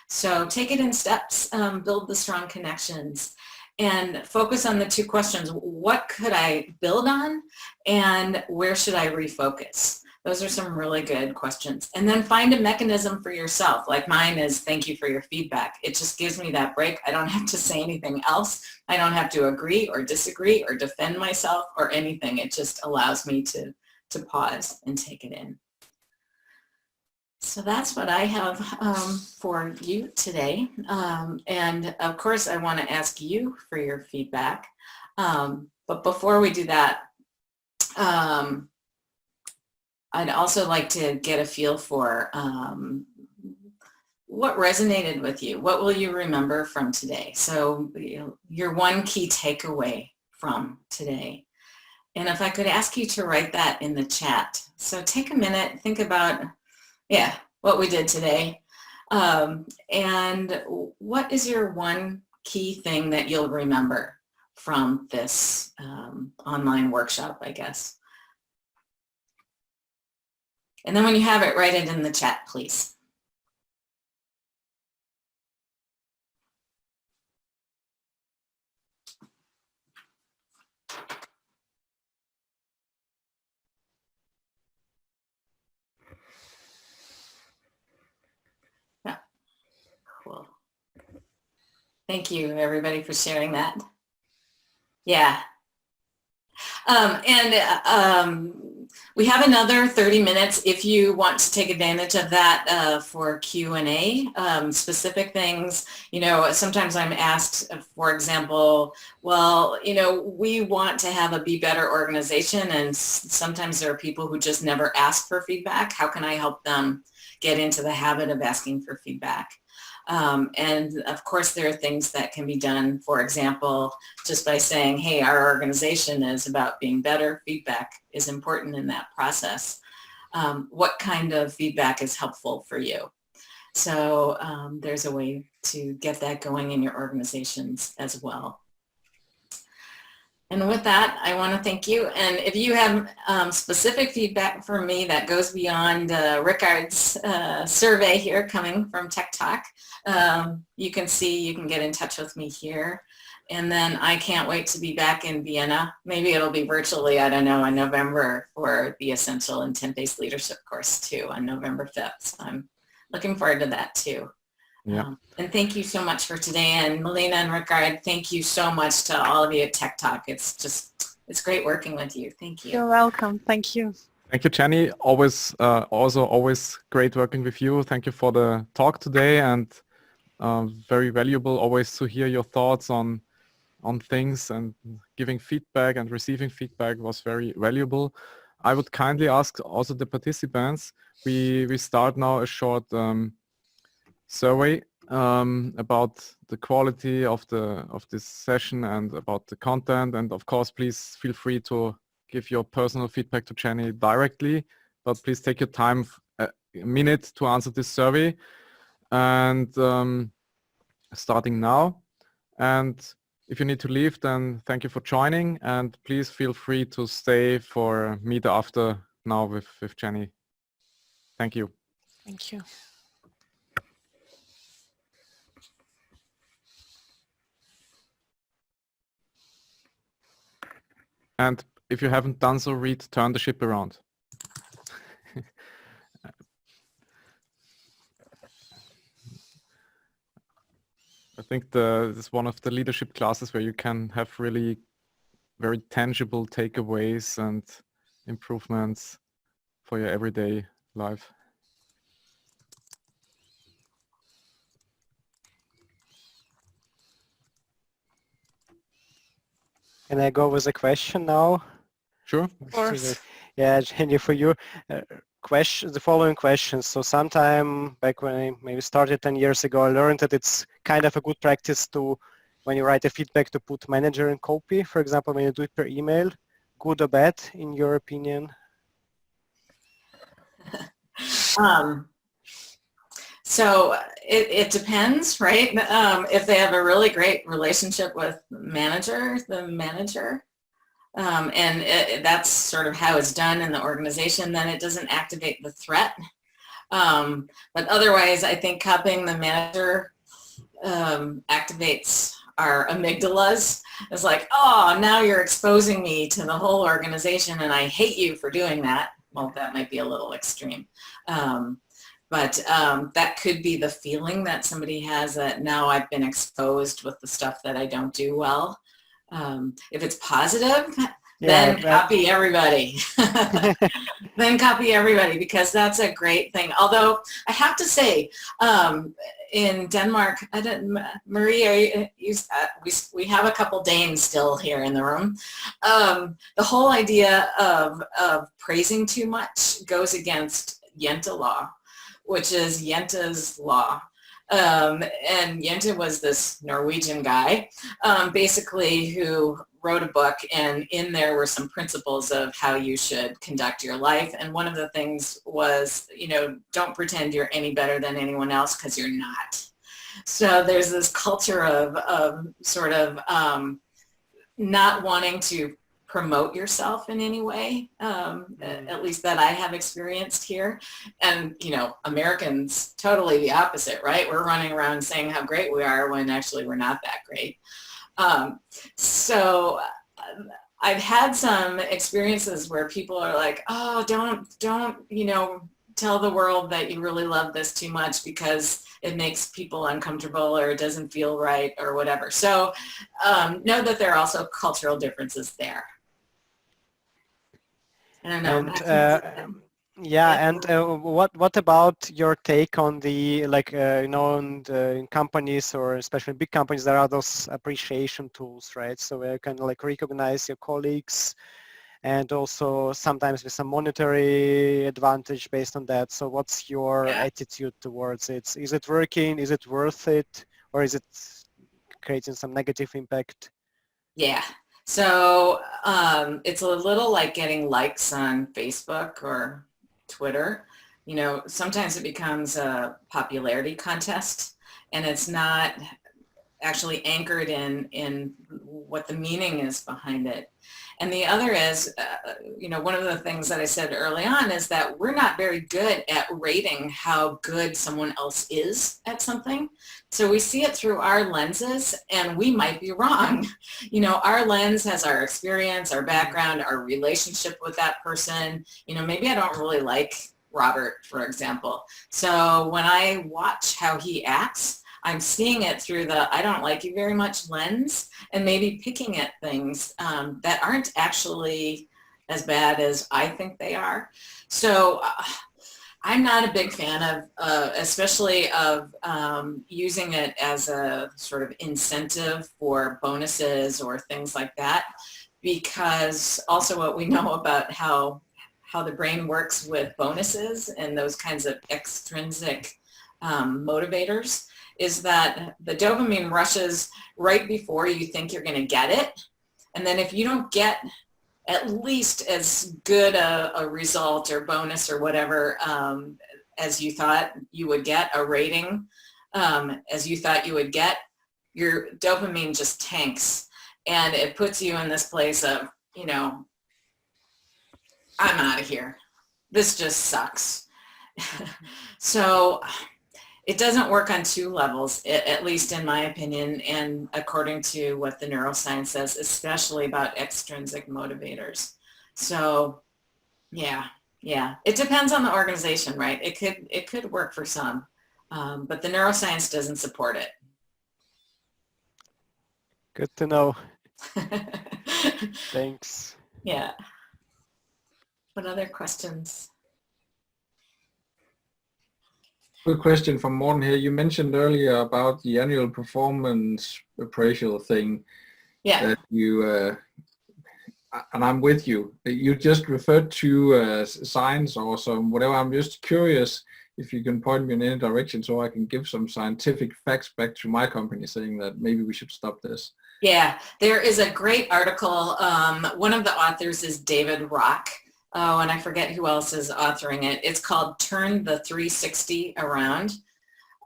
So take it in steps, build the strong connections, and focus on the 2 questions. What could I build on, and where should I refocus? Those are some really good questions. And then find a mechanism for yourself. Like mine is, thank you for your feedback. It just gives me that break. I don't have to say anything else. I don't have to agree or disagree or defend myself or anything. It just allows me to pause and take it in. So that's what I have for you today. And of course, I want to ask you for your feedback. But before we do that, I'd also like to get a feel for what resonated with you. What will you remember from today? So your one key takeaway from today. And if I could ask you to write that in the chat. So take a minute, think about, yeah, what we did today. And what is your one key thing that you'll remember from this online workshop, I guess? And then when you have it, write it in the chat, please. Yeah, cool. Thank you, everybody, for sharing that. Yeah. We have another 30 minutes if you want to take advantage of that for Q&A, specific things. You know, sometimes I'm asked, for example, well, you know, we want to have a Be Better organization, and sometimes there are people who just never ask for feedback. How can I help them get into the habit of asking for feedback? And of course, there are things that can be done, for example, just by saying, hey, our organization is about being better. Feedback is important in that process. What kind of feedback is helpful for you? So there's a way to get that going in your organizations as well. And with that, I want to thank you. And if you have specific feedback for me that goes beyond Rickard's survey here coming from TechTalk, you can get in touch with me here. And then I can't wait to be back in Vienna. Maybe it'll be virtually, I don't know, in November for the Essential Intent-Based Leadership course too on November 5th. So I'm looking forward to that too. Yeah. And thank you so much for today. And Melina and Rickard, thank you so much to all of you at TechTalk. It's great working with you. Thank you. You're welcome. Thank you. Thank you, Jenni. Always great working with you. Thank you for the talk today, and very valuable always to hear your thoughts on things, and giving feedback and receiving feedback was very valuable. I would kindly ask also the participants, we start now a short survey about the quality of this session and about the content, and of course please feel free to give your personal feedback to Jenni directly, but please take your time, a minute to answer this survey, and starting now. And if you need to leave, then thank you for joining, and please feel free to stay for meet after now with Jenni. Thank you. Thank you. And if you haven't done so, read Turn the Ship Around. I think this is one of the leadership classes where you can have really very tangible takeaways and improvements for your everyday life. Can I go with a question now? Sure. Of course. Yeah, Jenni, for you, the following questions. So sometime back when I maybe started 10 years ago, I learned that it's kind of a good practice to, when you write a feedback, to put manager in copy. For example, when you do it per email, good or bad, in your opinion? So it depends, right? If they have a really great relationship with the manager, and that's sort of how it's done in the organization, then it doesn't activate the threat. But otherwise, I think copying the manager activates our amygdalas. It's like, oh, now you're exposing me to the whole organization and I hate you for doing that. Well, that might be a little extreme. But that could be the feeling that somebody has, that now I've been exposed with the stuff that I don't do well. If it's positive, then copy everybody. Then copy everybody, because that's a great thing. Although I have to say, in Denmark, Marie, we have a couple Danes still here in the room. The whole idea of praising too much goes against Jente law, which is Jente's law. And Jente was this Norwegian guy, basically, who wrote a book, and in there were some principles of how you should conduct your life. And one of the things was, don't pretend you're any better than anyone else, because you're not. So there's this culture of sort of not wanting to promote yourself in any way, at least that I have experienced here. And, Americans, totally the opposite, right? We're running around saying how great we are when actually we're not that great. So I've had some experiences where people are like, oh, don't, tell the world that you really love this too much because it makes people uncomfortable or it doesn't feel right or whatever. So know that there are also cultural differences there. I don't know. And yeah, and what about your take on the in companies, or especially big companies, there are those appreciation tools, right? So where you can recognize your colleagues, and also sometimes with some monetary advantage based on that. So what's your attitude towards it? Is it working? Is it worth it? Or is it creating some negative impact? Yeah. So it's a little like getting likes on Facebook or Twitter. Sometimes it becomes a popularity contest, and it's not actually anchored in what the meaning is behind it. And the other is, one of the things that I said early on is that we're not very good at rating how good someone else is at something. So we see it through our lenses, and we might be wrong. Our lens has our experience, our background, our relationship with that person. Maybe I don't really like Robert, for example. So when I watch how he acts, I'm seeing it through the I don't like you very much lens, and maybe picking at things that aren't actually as bad as I think they are. So I'm not a big fan of, especially of using it as a sort of incentive for bonuses or things like that, because also what we know about how the brain works with bonuses and those kinds of extrinsic motivators is that the dopamine rushes right before you think you're going to get it. And then if you don't get at least as good a result or bonus or whatever as you thought you would get, a rating as you thought you would get, your dopamine just tanks. And it puts you in this place of, I'm out of here. This just sucks. So it doesn't work on two levels, at least in my opinion, and according to what the neuroscience says, especially about extrinsic motivators. So yeah. It depends on the organization, right? It could work for some, but the neuroscience doesn't support it. Good to know. Thanks. Yeah. What other questions? Good question from Morten here. You mentioned earlier about the annual performance appraisal thing. Yeah. That you, and I'm with you. You just referred to science or some whatever. I'm just curious if you can point me in any direction so I can give some scientific facts back to my company saying that maybe we should stop this. Yeah, there is a great article. One of the authors is David Rock. Oh, and I forget who else is authoring it. It's called Turn the 360 Around.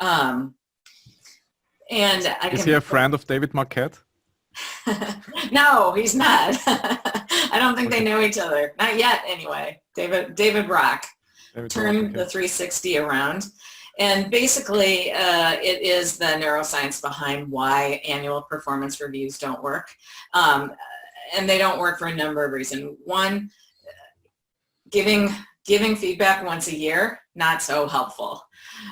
And Is he a friend of David Marquette? No, he's not. I don't think they know each other. Not yet, anyway. David Rock. Turn the 360 Around. And basically, it is the neuroscience behind why annual performance reviews don't work. And they don't work for a number of reasons. One, giving feedback once a year, not so helpful.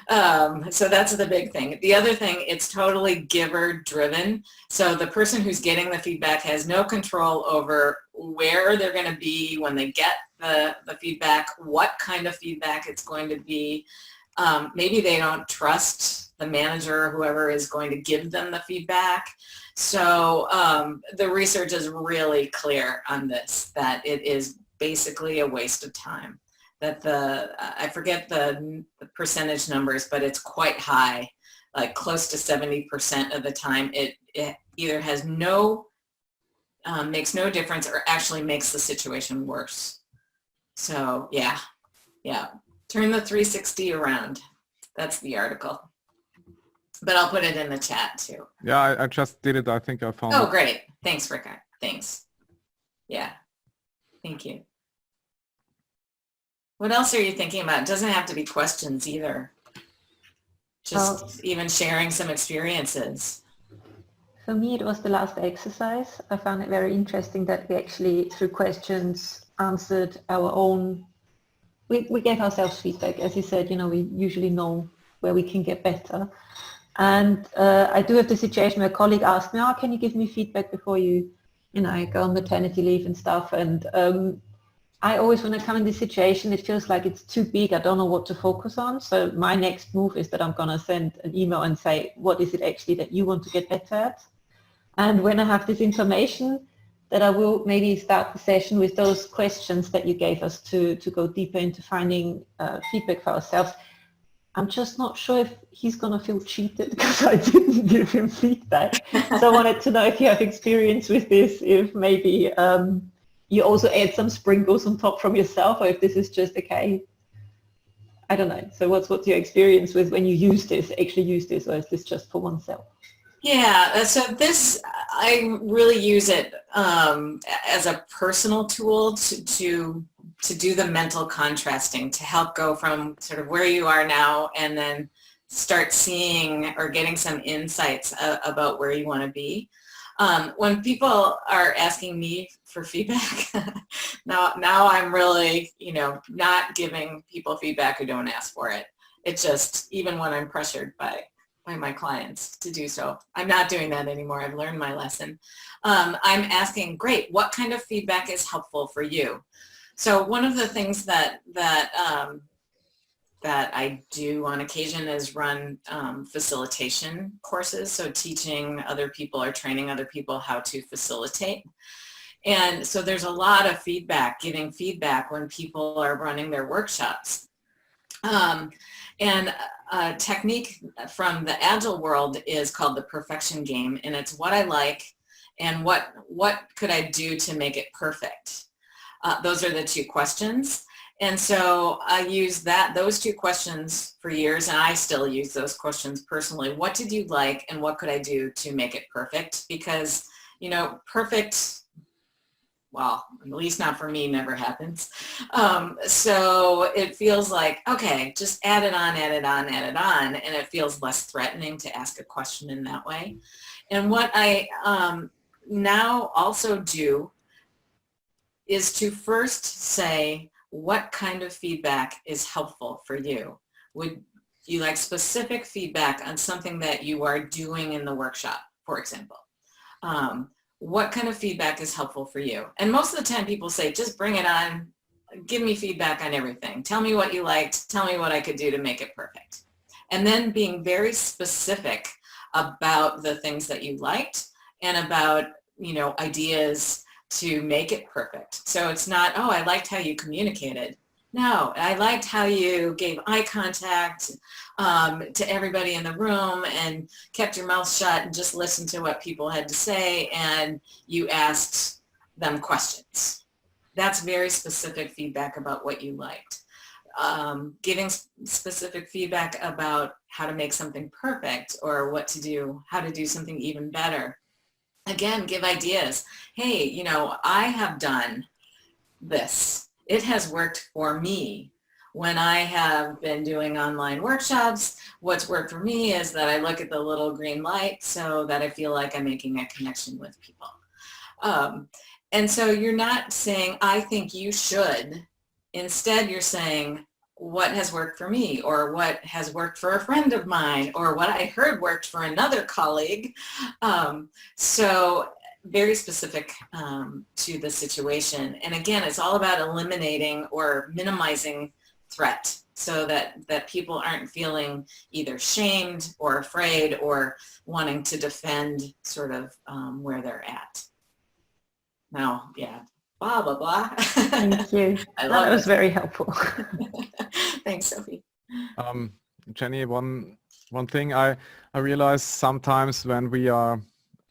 So that's the big thing. The other thing, it's totally giver driven. So the person who's getting the feedback has no control over where they're going to be when they get the feedback, what kind of feedback it's going to be. Maybe they don't trust the manager or whoever is going to give them the feedback. So the research is really clear on this, that it is basically a waste of time. That I forget the percentage numbers, but it's quite high like close to 70% of the time, it either has makes no difference or actually makes the situation worse. So yeah, turn the 360 around. That's the article. But I'll put it in the chat too. Yeah, I just did it. I think I found Oh, it. great. Thanks, Rika. Thanks. Yeah, thank you. What else are you thinking about? It doesn't have to be questions either. Just even sharing some experiences. For me, it was the last exercise. I found it very interesting that we actually, through questions, answered our own. We gave ourselves feedback. As you said, we usually know where we can get better. And I do have the situation where a colleague asked me, can you give me feedback before you go on maternity leave and stuff? And I always, when I come in this situation, it feels like it's too big. I don't know what to focus on. So my next move is that I'm going to send an email and say, what is it actually that you want to get better at? And when I have this information, that I will maybe start the session with those questions that you gave us to go deeper into finding feedback for ourselves. I'm just not sure if he's going to feel cheated because I didn't give him feedback. So I wanted to know if you have experience with this, if maybe you also add some sprinkles on top from yourself, or if this is just okay. I don't know. So what's your experience with when you actually use this, or is this just for oneself? Yeah, so this, I really use it as a personal tool to do the mental contrasting, to help go from sort of where you are now and then start seeing or getting some insights about where you want to be. When people are asking me for feedback, now I'm really, not giving people feedback who don't ask for it. It's just, even when I'm pressured by my clients to do so. I'm not doing that anymore. I've learned my lesson. I'm asking, great, what kind of feedback is helpful for you? So one of the things that I do on occasion is run facilitation courses. So teaching other people or training other people how to facilitate. And so there's a lot of feedback, giving feedback when people are running their workshops. And a technique from the Agile world is called the perfection game, and it's what I like and what could I do to make it perfect. Those are the two questions. And so I used those two questions for years, and I still use those questions personally. What did you like and what could I do to make it perfect? Because, perfect, well, at least not for me, never happens. So it feels like, okay, just add it on, and it feels less threatening to ask a question in that way. And what I now also do is to first say, what kind of feedback is helpful for you? Would you like specific feedback on something that you are doing in the workshop, for example? What kind of feedback is helpful for you? And most of the time people say, just bring it on, give me feedback on everything. Tell me what you liked, tell me what I could do to make it perfect. And then being very specific about the things that you liked and about, ideas to make it perfect. So it's not, oh, I liked how you communicated. No, I liked how you gave eye contact to everybody in the room and kept your mouth shut and just listened to what people had to say, and you asked them questions. That's very specific feedback about what you liked. Giving specific feedback about how to make something perfect or what to do, how to do something even better. Again, give ideas. Hey, I have done this. It has worked for me. When I have been doing online workshops, what's worked for me is that I look at the little green light so that I feel like I'm making a connection with people. And so you're not saying, I think you should. Instead, you're saying, what has worked for me, or what has worked for a friend of mine, or what I heard worked for another colleague. So very specific to the situation. And again, it's all about eliminating or minimizing threat so that people aren't feeling either shamed or afraid or wanting to defend sort of where they're at. Now, yeah, blah, blah, blah. Thank you. That was very helpful. Thanks, Sophie. Jenny, one One thing I realize sometimes when we are,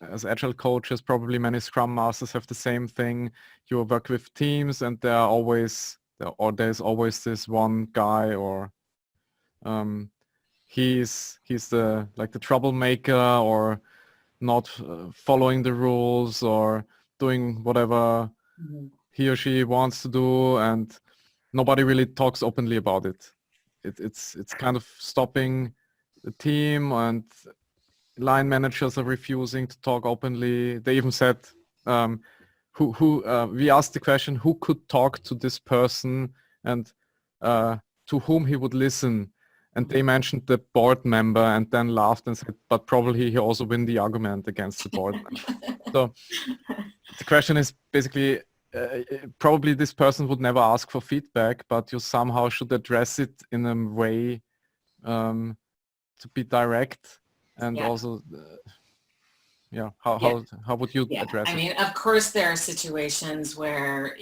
as agile coaches, probably many Scrum Masters have the same thing. You work with teams and there's always this one guy, or he's the troublemaker, or not following the rules, or doing whatever he or she wants to do, and nobody really talks openly about it. It's kind of stopping the team, and line managers are refusing to talk openly. They even said, we asked the question, who could talk to this person, and to whom he would listen. And they mentioned the board member, and then laughed and said, but probably he also win the argument against the board member. So the question is basically, probably this person would never ask for feedback, but you somehow should address it in a way to be direct, and also, how would you address it? I mean, of course, there are situations where,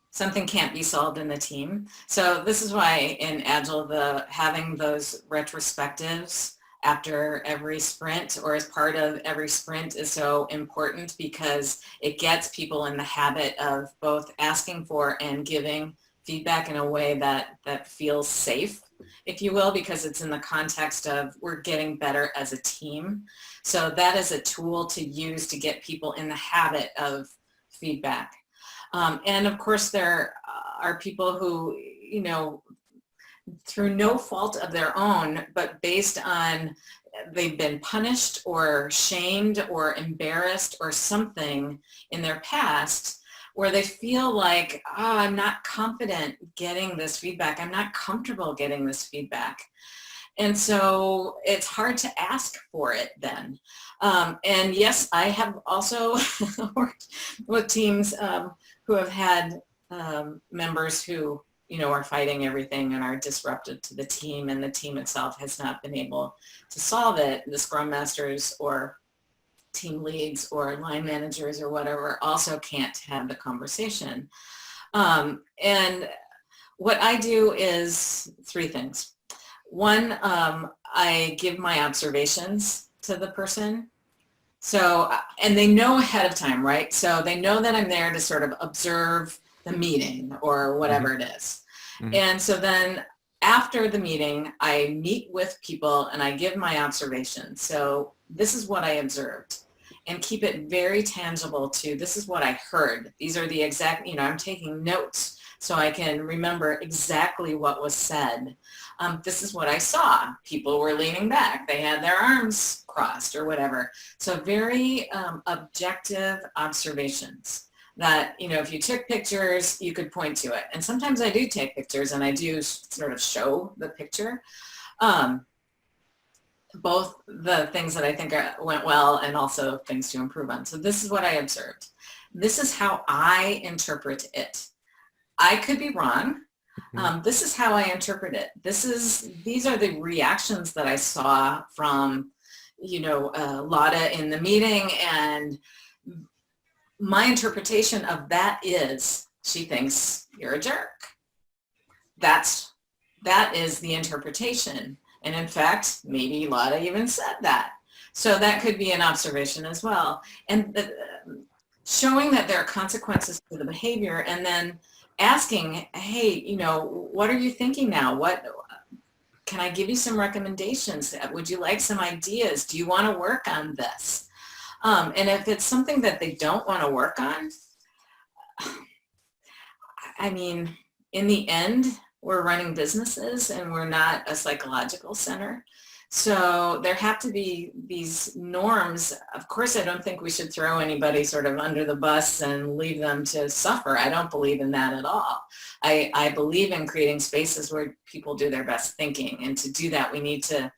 something can't be solved in the team. So this is why in Agile, having those retrospectives after every sprint or as part of every sprint is so important, because it gets people in the habit of both asking for and giving feedback in a way that feels safe, if you will, because it's in the context of we're getting better as a team. So that is a tool to use to get people in the habit of feedback. And of course, there are people who, through no fault of their own, but based on they've been punished or shamed or embarrassed or something in their past, where they feel like, I'm not confident getting this feedback. I'm not comfortable getting this feedback. And so it's hard to ask for it then. And yes, I have also worked with teams who have had members who, are fighting everything and are disruptive to the team, and the team itself has not been able to solve it. The Scrum Masters or team leads or line managers or whatever also can't have the conversation. And what I do is three things. One, I give my observations to the person. So, and they know ahead of time, right? So they know that I'm there to sort of observe the meeting or whatever it is. And so then after the meeting, I meet with people and I give my observations. So this is what I observed, and keep it very tangible to, this is what I heard. These are the exact, I'm taking notes so I can remember exactly what was said. This is what I saw. People were leaning back. They had their arms crossed or whatever. So very objective observations that, if you took pictures, you could point to it. And sometimes I do take pictures and I do sort of show the picture. Both the things that I think went well and also things to improve on. So this is what I observed. This is how I interpret it. I could be wrong. This is how I interpret it. These are the reactions that I saw from, Lada in the meeting, and my interpretation of that is she thinks you're a jerk. That is the interpretation. And in fact, maybe Lada even said that. So that could be an observation as well. And showing that there are consequences to the behavior, and then asking, hey, what are you thinking now? Can I give you some recommendations? Would you like some ideas? Do you want to work on this? And if it's something that they don't want to work on, I mean, in the end, we're running businesses and we're not a psychological center. So there have to be these norms. Of course, I don't think we should throw anybody sort of under the bus and leave them to suffer. I don't believe in that at all. I believe in creating spaces where people do their best thinking. And to do that, we need to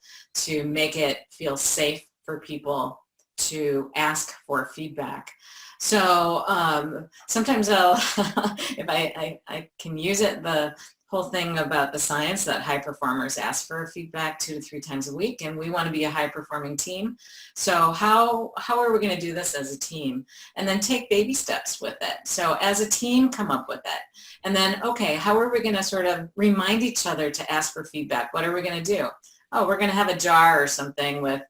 make it feel safe for people to ask for feedback. So sometimes I'll, if I can use it, the whole thing about the science that high performers ask for feedback 2 to 3 times a week, and we want to be a high performing team. So how are we going to do this as a team? And then take baby steps with it. So as a team, come up with it. And then, okay, how are we going to sort of remind each other to ask for feedback? What are we going to do? Oh, we're going to have a jar or something with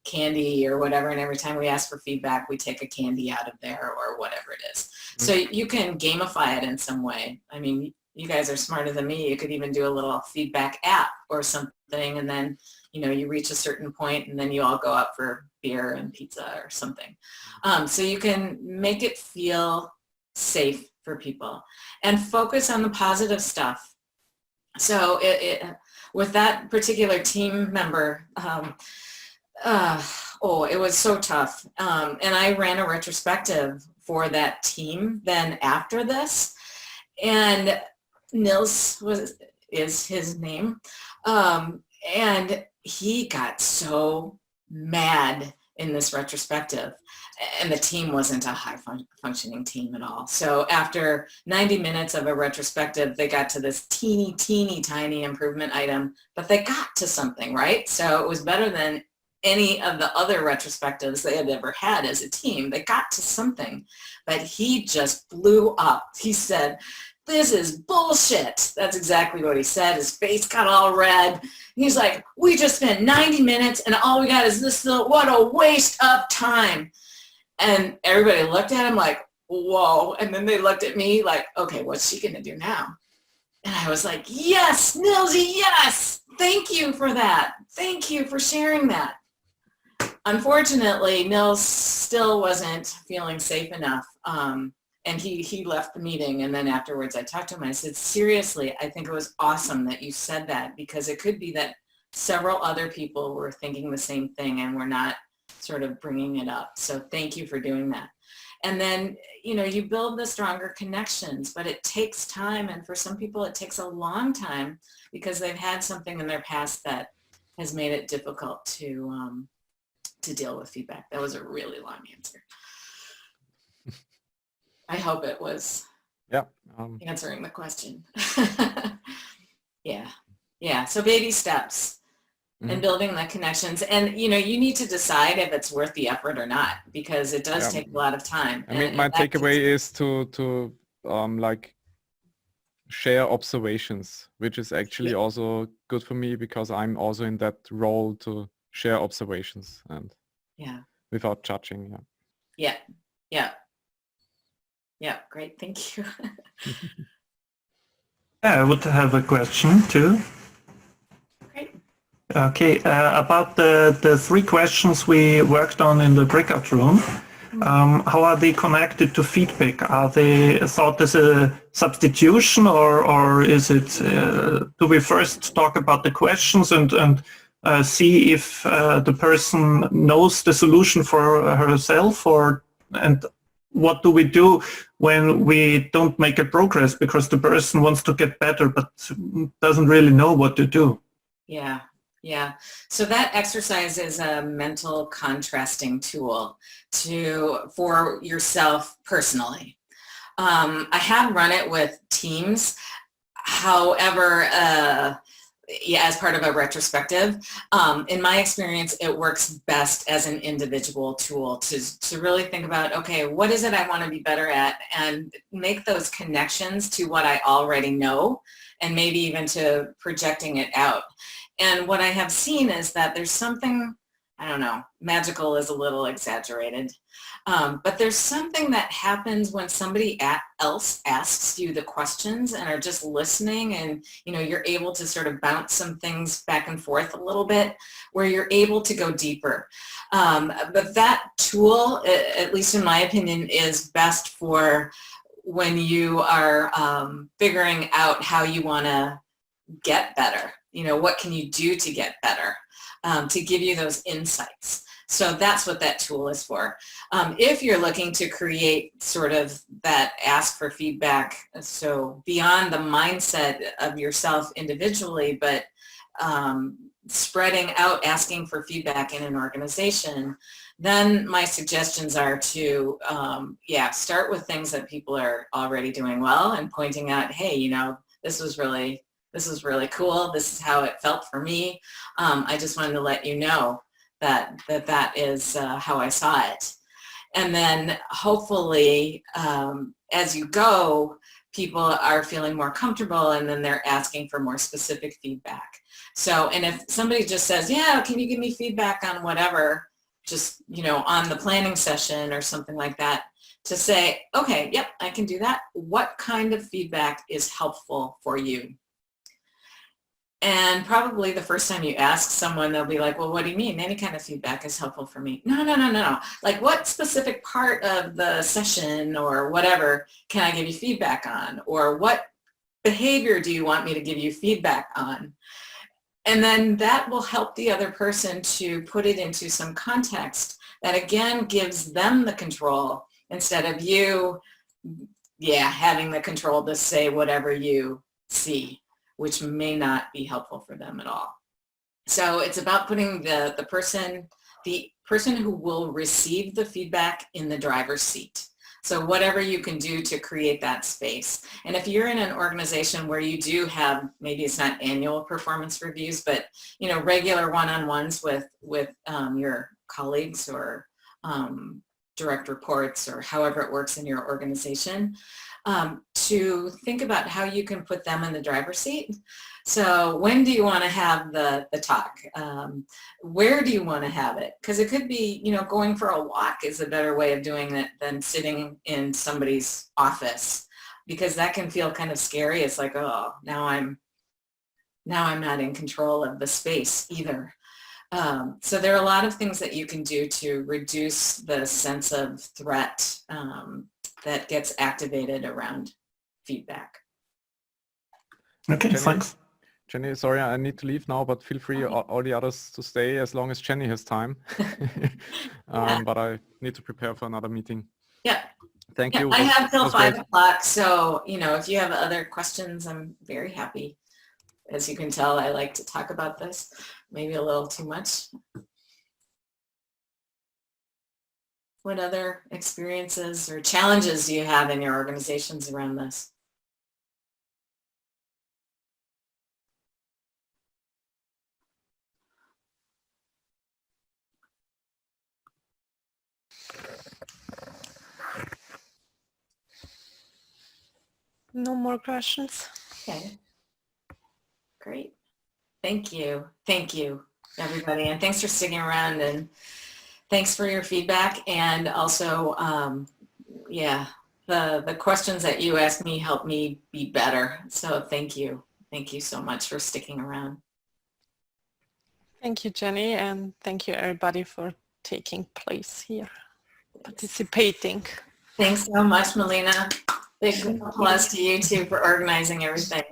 candy or whatever, and every time we ask for feedback, we take a candy out of there or whatever it is. So you can gamify it in some way. I mean, you guys are smarter than me. You could even do a little feedback app or something, and then, you know, you reach a certain point and then you all go out for beer and pizza or something. So you can make it feel safe for people and focus on the positive stuff. So with that particular team member, it was so tough. And I ran a retrospective for that team then after this, and Nils is his name, and he got so mad in this retrospective, and the team wasn't a high functioning team at all. So after 90 minutes of a retrospective, they got to this teeny tiny improvement item, but they got to something, right? So it was better than any of the other retrospectives they had ever had as a team. They got to something, but he just blew up. He said, "This is bullshit." That's exactly what he said. His face got all red. He's like, "We just spent 90 minutes and all we got is this little, what a waste of time." And everybody looked at him like, whoa. And then they looked at me like, okay, what's she gonna do now? And I was like, yes, Nilsy, yes. Thank you for that. Thank you for sharing that. Unfortunately, Nils still wasn't feeling safe enough. And he left the meeting, and then afterwards I talked to him. I said, seriously, I think it was awesome that you said that, because it could be that several other people were thinking the same thing and we're not sort of bringing it up. So thank you for doing that. And then, you know, you build the stronger connections, but it takes time. And for some people, it takes a long time because they've had something in their past that has made it difficult to deal with feedback. That was a really long answer. I hope it was answering the question. Yeah. So baby steps and building the connections. And, you know, you need to decide if it's worth the effort or not, because it does take a lot of time. I mean, my takeaway is to like share observations, which is actually also good for me, because I'm also in that role to share observations and without judging. Yeah, great. Thank you. I would have a question too. Great. Okay, about the 3 questions we worked on in the breakout room. How are they connected to feedback? Are they thought as a substitution, or is it, do we first talk about the questions and see if the person knows the solution for herself, and what do we do when we don't make a progress because the person wants to get better but doesn't really know what to do? Yeah. So that exercise is a mental contrasting tool for yourself personally. I have run it with teams. However, as part of a retrospective, in my experience, it works best as an individual tool to really think about, okay, what is it I want to be better at, and make those connections to what I already know, and maybe even to projecting it out. And what I have seen is that there's something, I don't know, magical is a little exaggerated, but there's something that happens when somebody else asks you the questions and are just listening, and, you know, you're able to sort of bounce some things back and forth a little bit, where you're able to go deeper. But that tool, at least in my opinion, is best for when you are figuring out how you want to get better. You know, what can you do to get better, to give you those insights. So that's what that tool is for. If you're looking to create sort of that ask for feedback, so beyond the mindset of yourself individually, but spreading out asking for feedback in an organization, then my suggestions are to, start with things that people are already doing well and pointing out, hey, you know, this was really This was really cool. This is how it felt for me. I just wanted to let you know that is how I saw it. And then hopefully, as you go, people are feeling more comfortable, and then they're asking for more specific feedback. So, and if somebody just says, yeah, can you give me feedback on whatever, just, you know, on the planning session or something like that, to say, okay, yep, I can do that. What kind of feedback is helpful for you? And probably the first time you ask someone, they'll be like, well, what do you mean? Any kind of feedback is helpful for me. No. Like, what specific part of the session or whatever can I give you feedback on? Or what behavior do you want me to give you feedback on? And then that will help the other person to put it into some context that, again, gives them the control instead of you, having the control to say whatever you see, which may not be helpful for them at all. So it's about putting the person who will receive the feedback in the driver's seat. So whatever you can do to create that space. And if you're in an organization where you do have, maybe it's not annual performance reviews, but, you know, regular one-on-ones with your colleagues or direct reports or however it works in your organization, to think about how you can put them in the driver's seat. So when do you want to have the talk? Where do you want to have it? Because it could be, you know, going for a walk is a better way of doing it than sitting in somebody's office, because that can feel kind of scary. It's like, oh, now I'm not in control of the space either. So there are a lot of things that you can do to reduce the sense of threat that gets activated around feedback. Okay, thanks. Jenny, sorry, I need to leave now, but feel free, all the others, to stay as long as Jenny has time. But I need to prepare for another meeting. Yeah. Thank you. I have till 5 o'clock, so, you know, if you have other questions, I'm very happy. As you can tell, I like to talk about this, maybe a little too much. What other experiences or challenges do you have in your organizations around this? No more questions. Okay. Great. Thank you. Thank you, everybody. And thanks for sticking around, and thanks for your feedback. And also, the questions that you asked me helped me be better. So thank you. Thank you so much for sticking around. Thank you, Jenny, and thank you, everybody, for taking place here, participating. Thanks so much, Melina. Big applause to you too for organizing everything.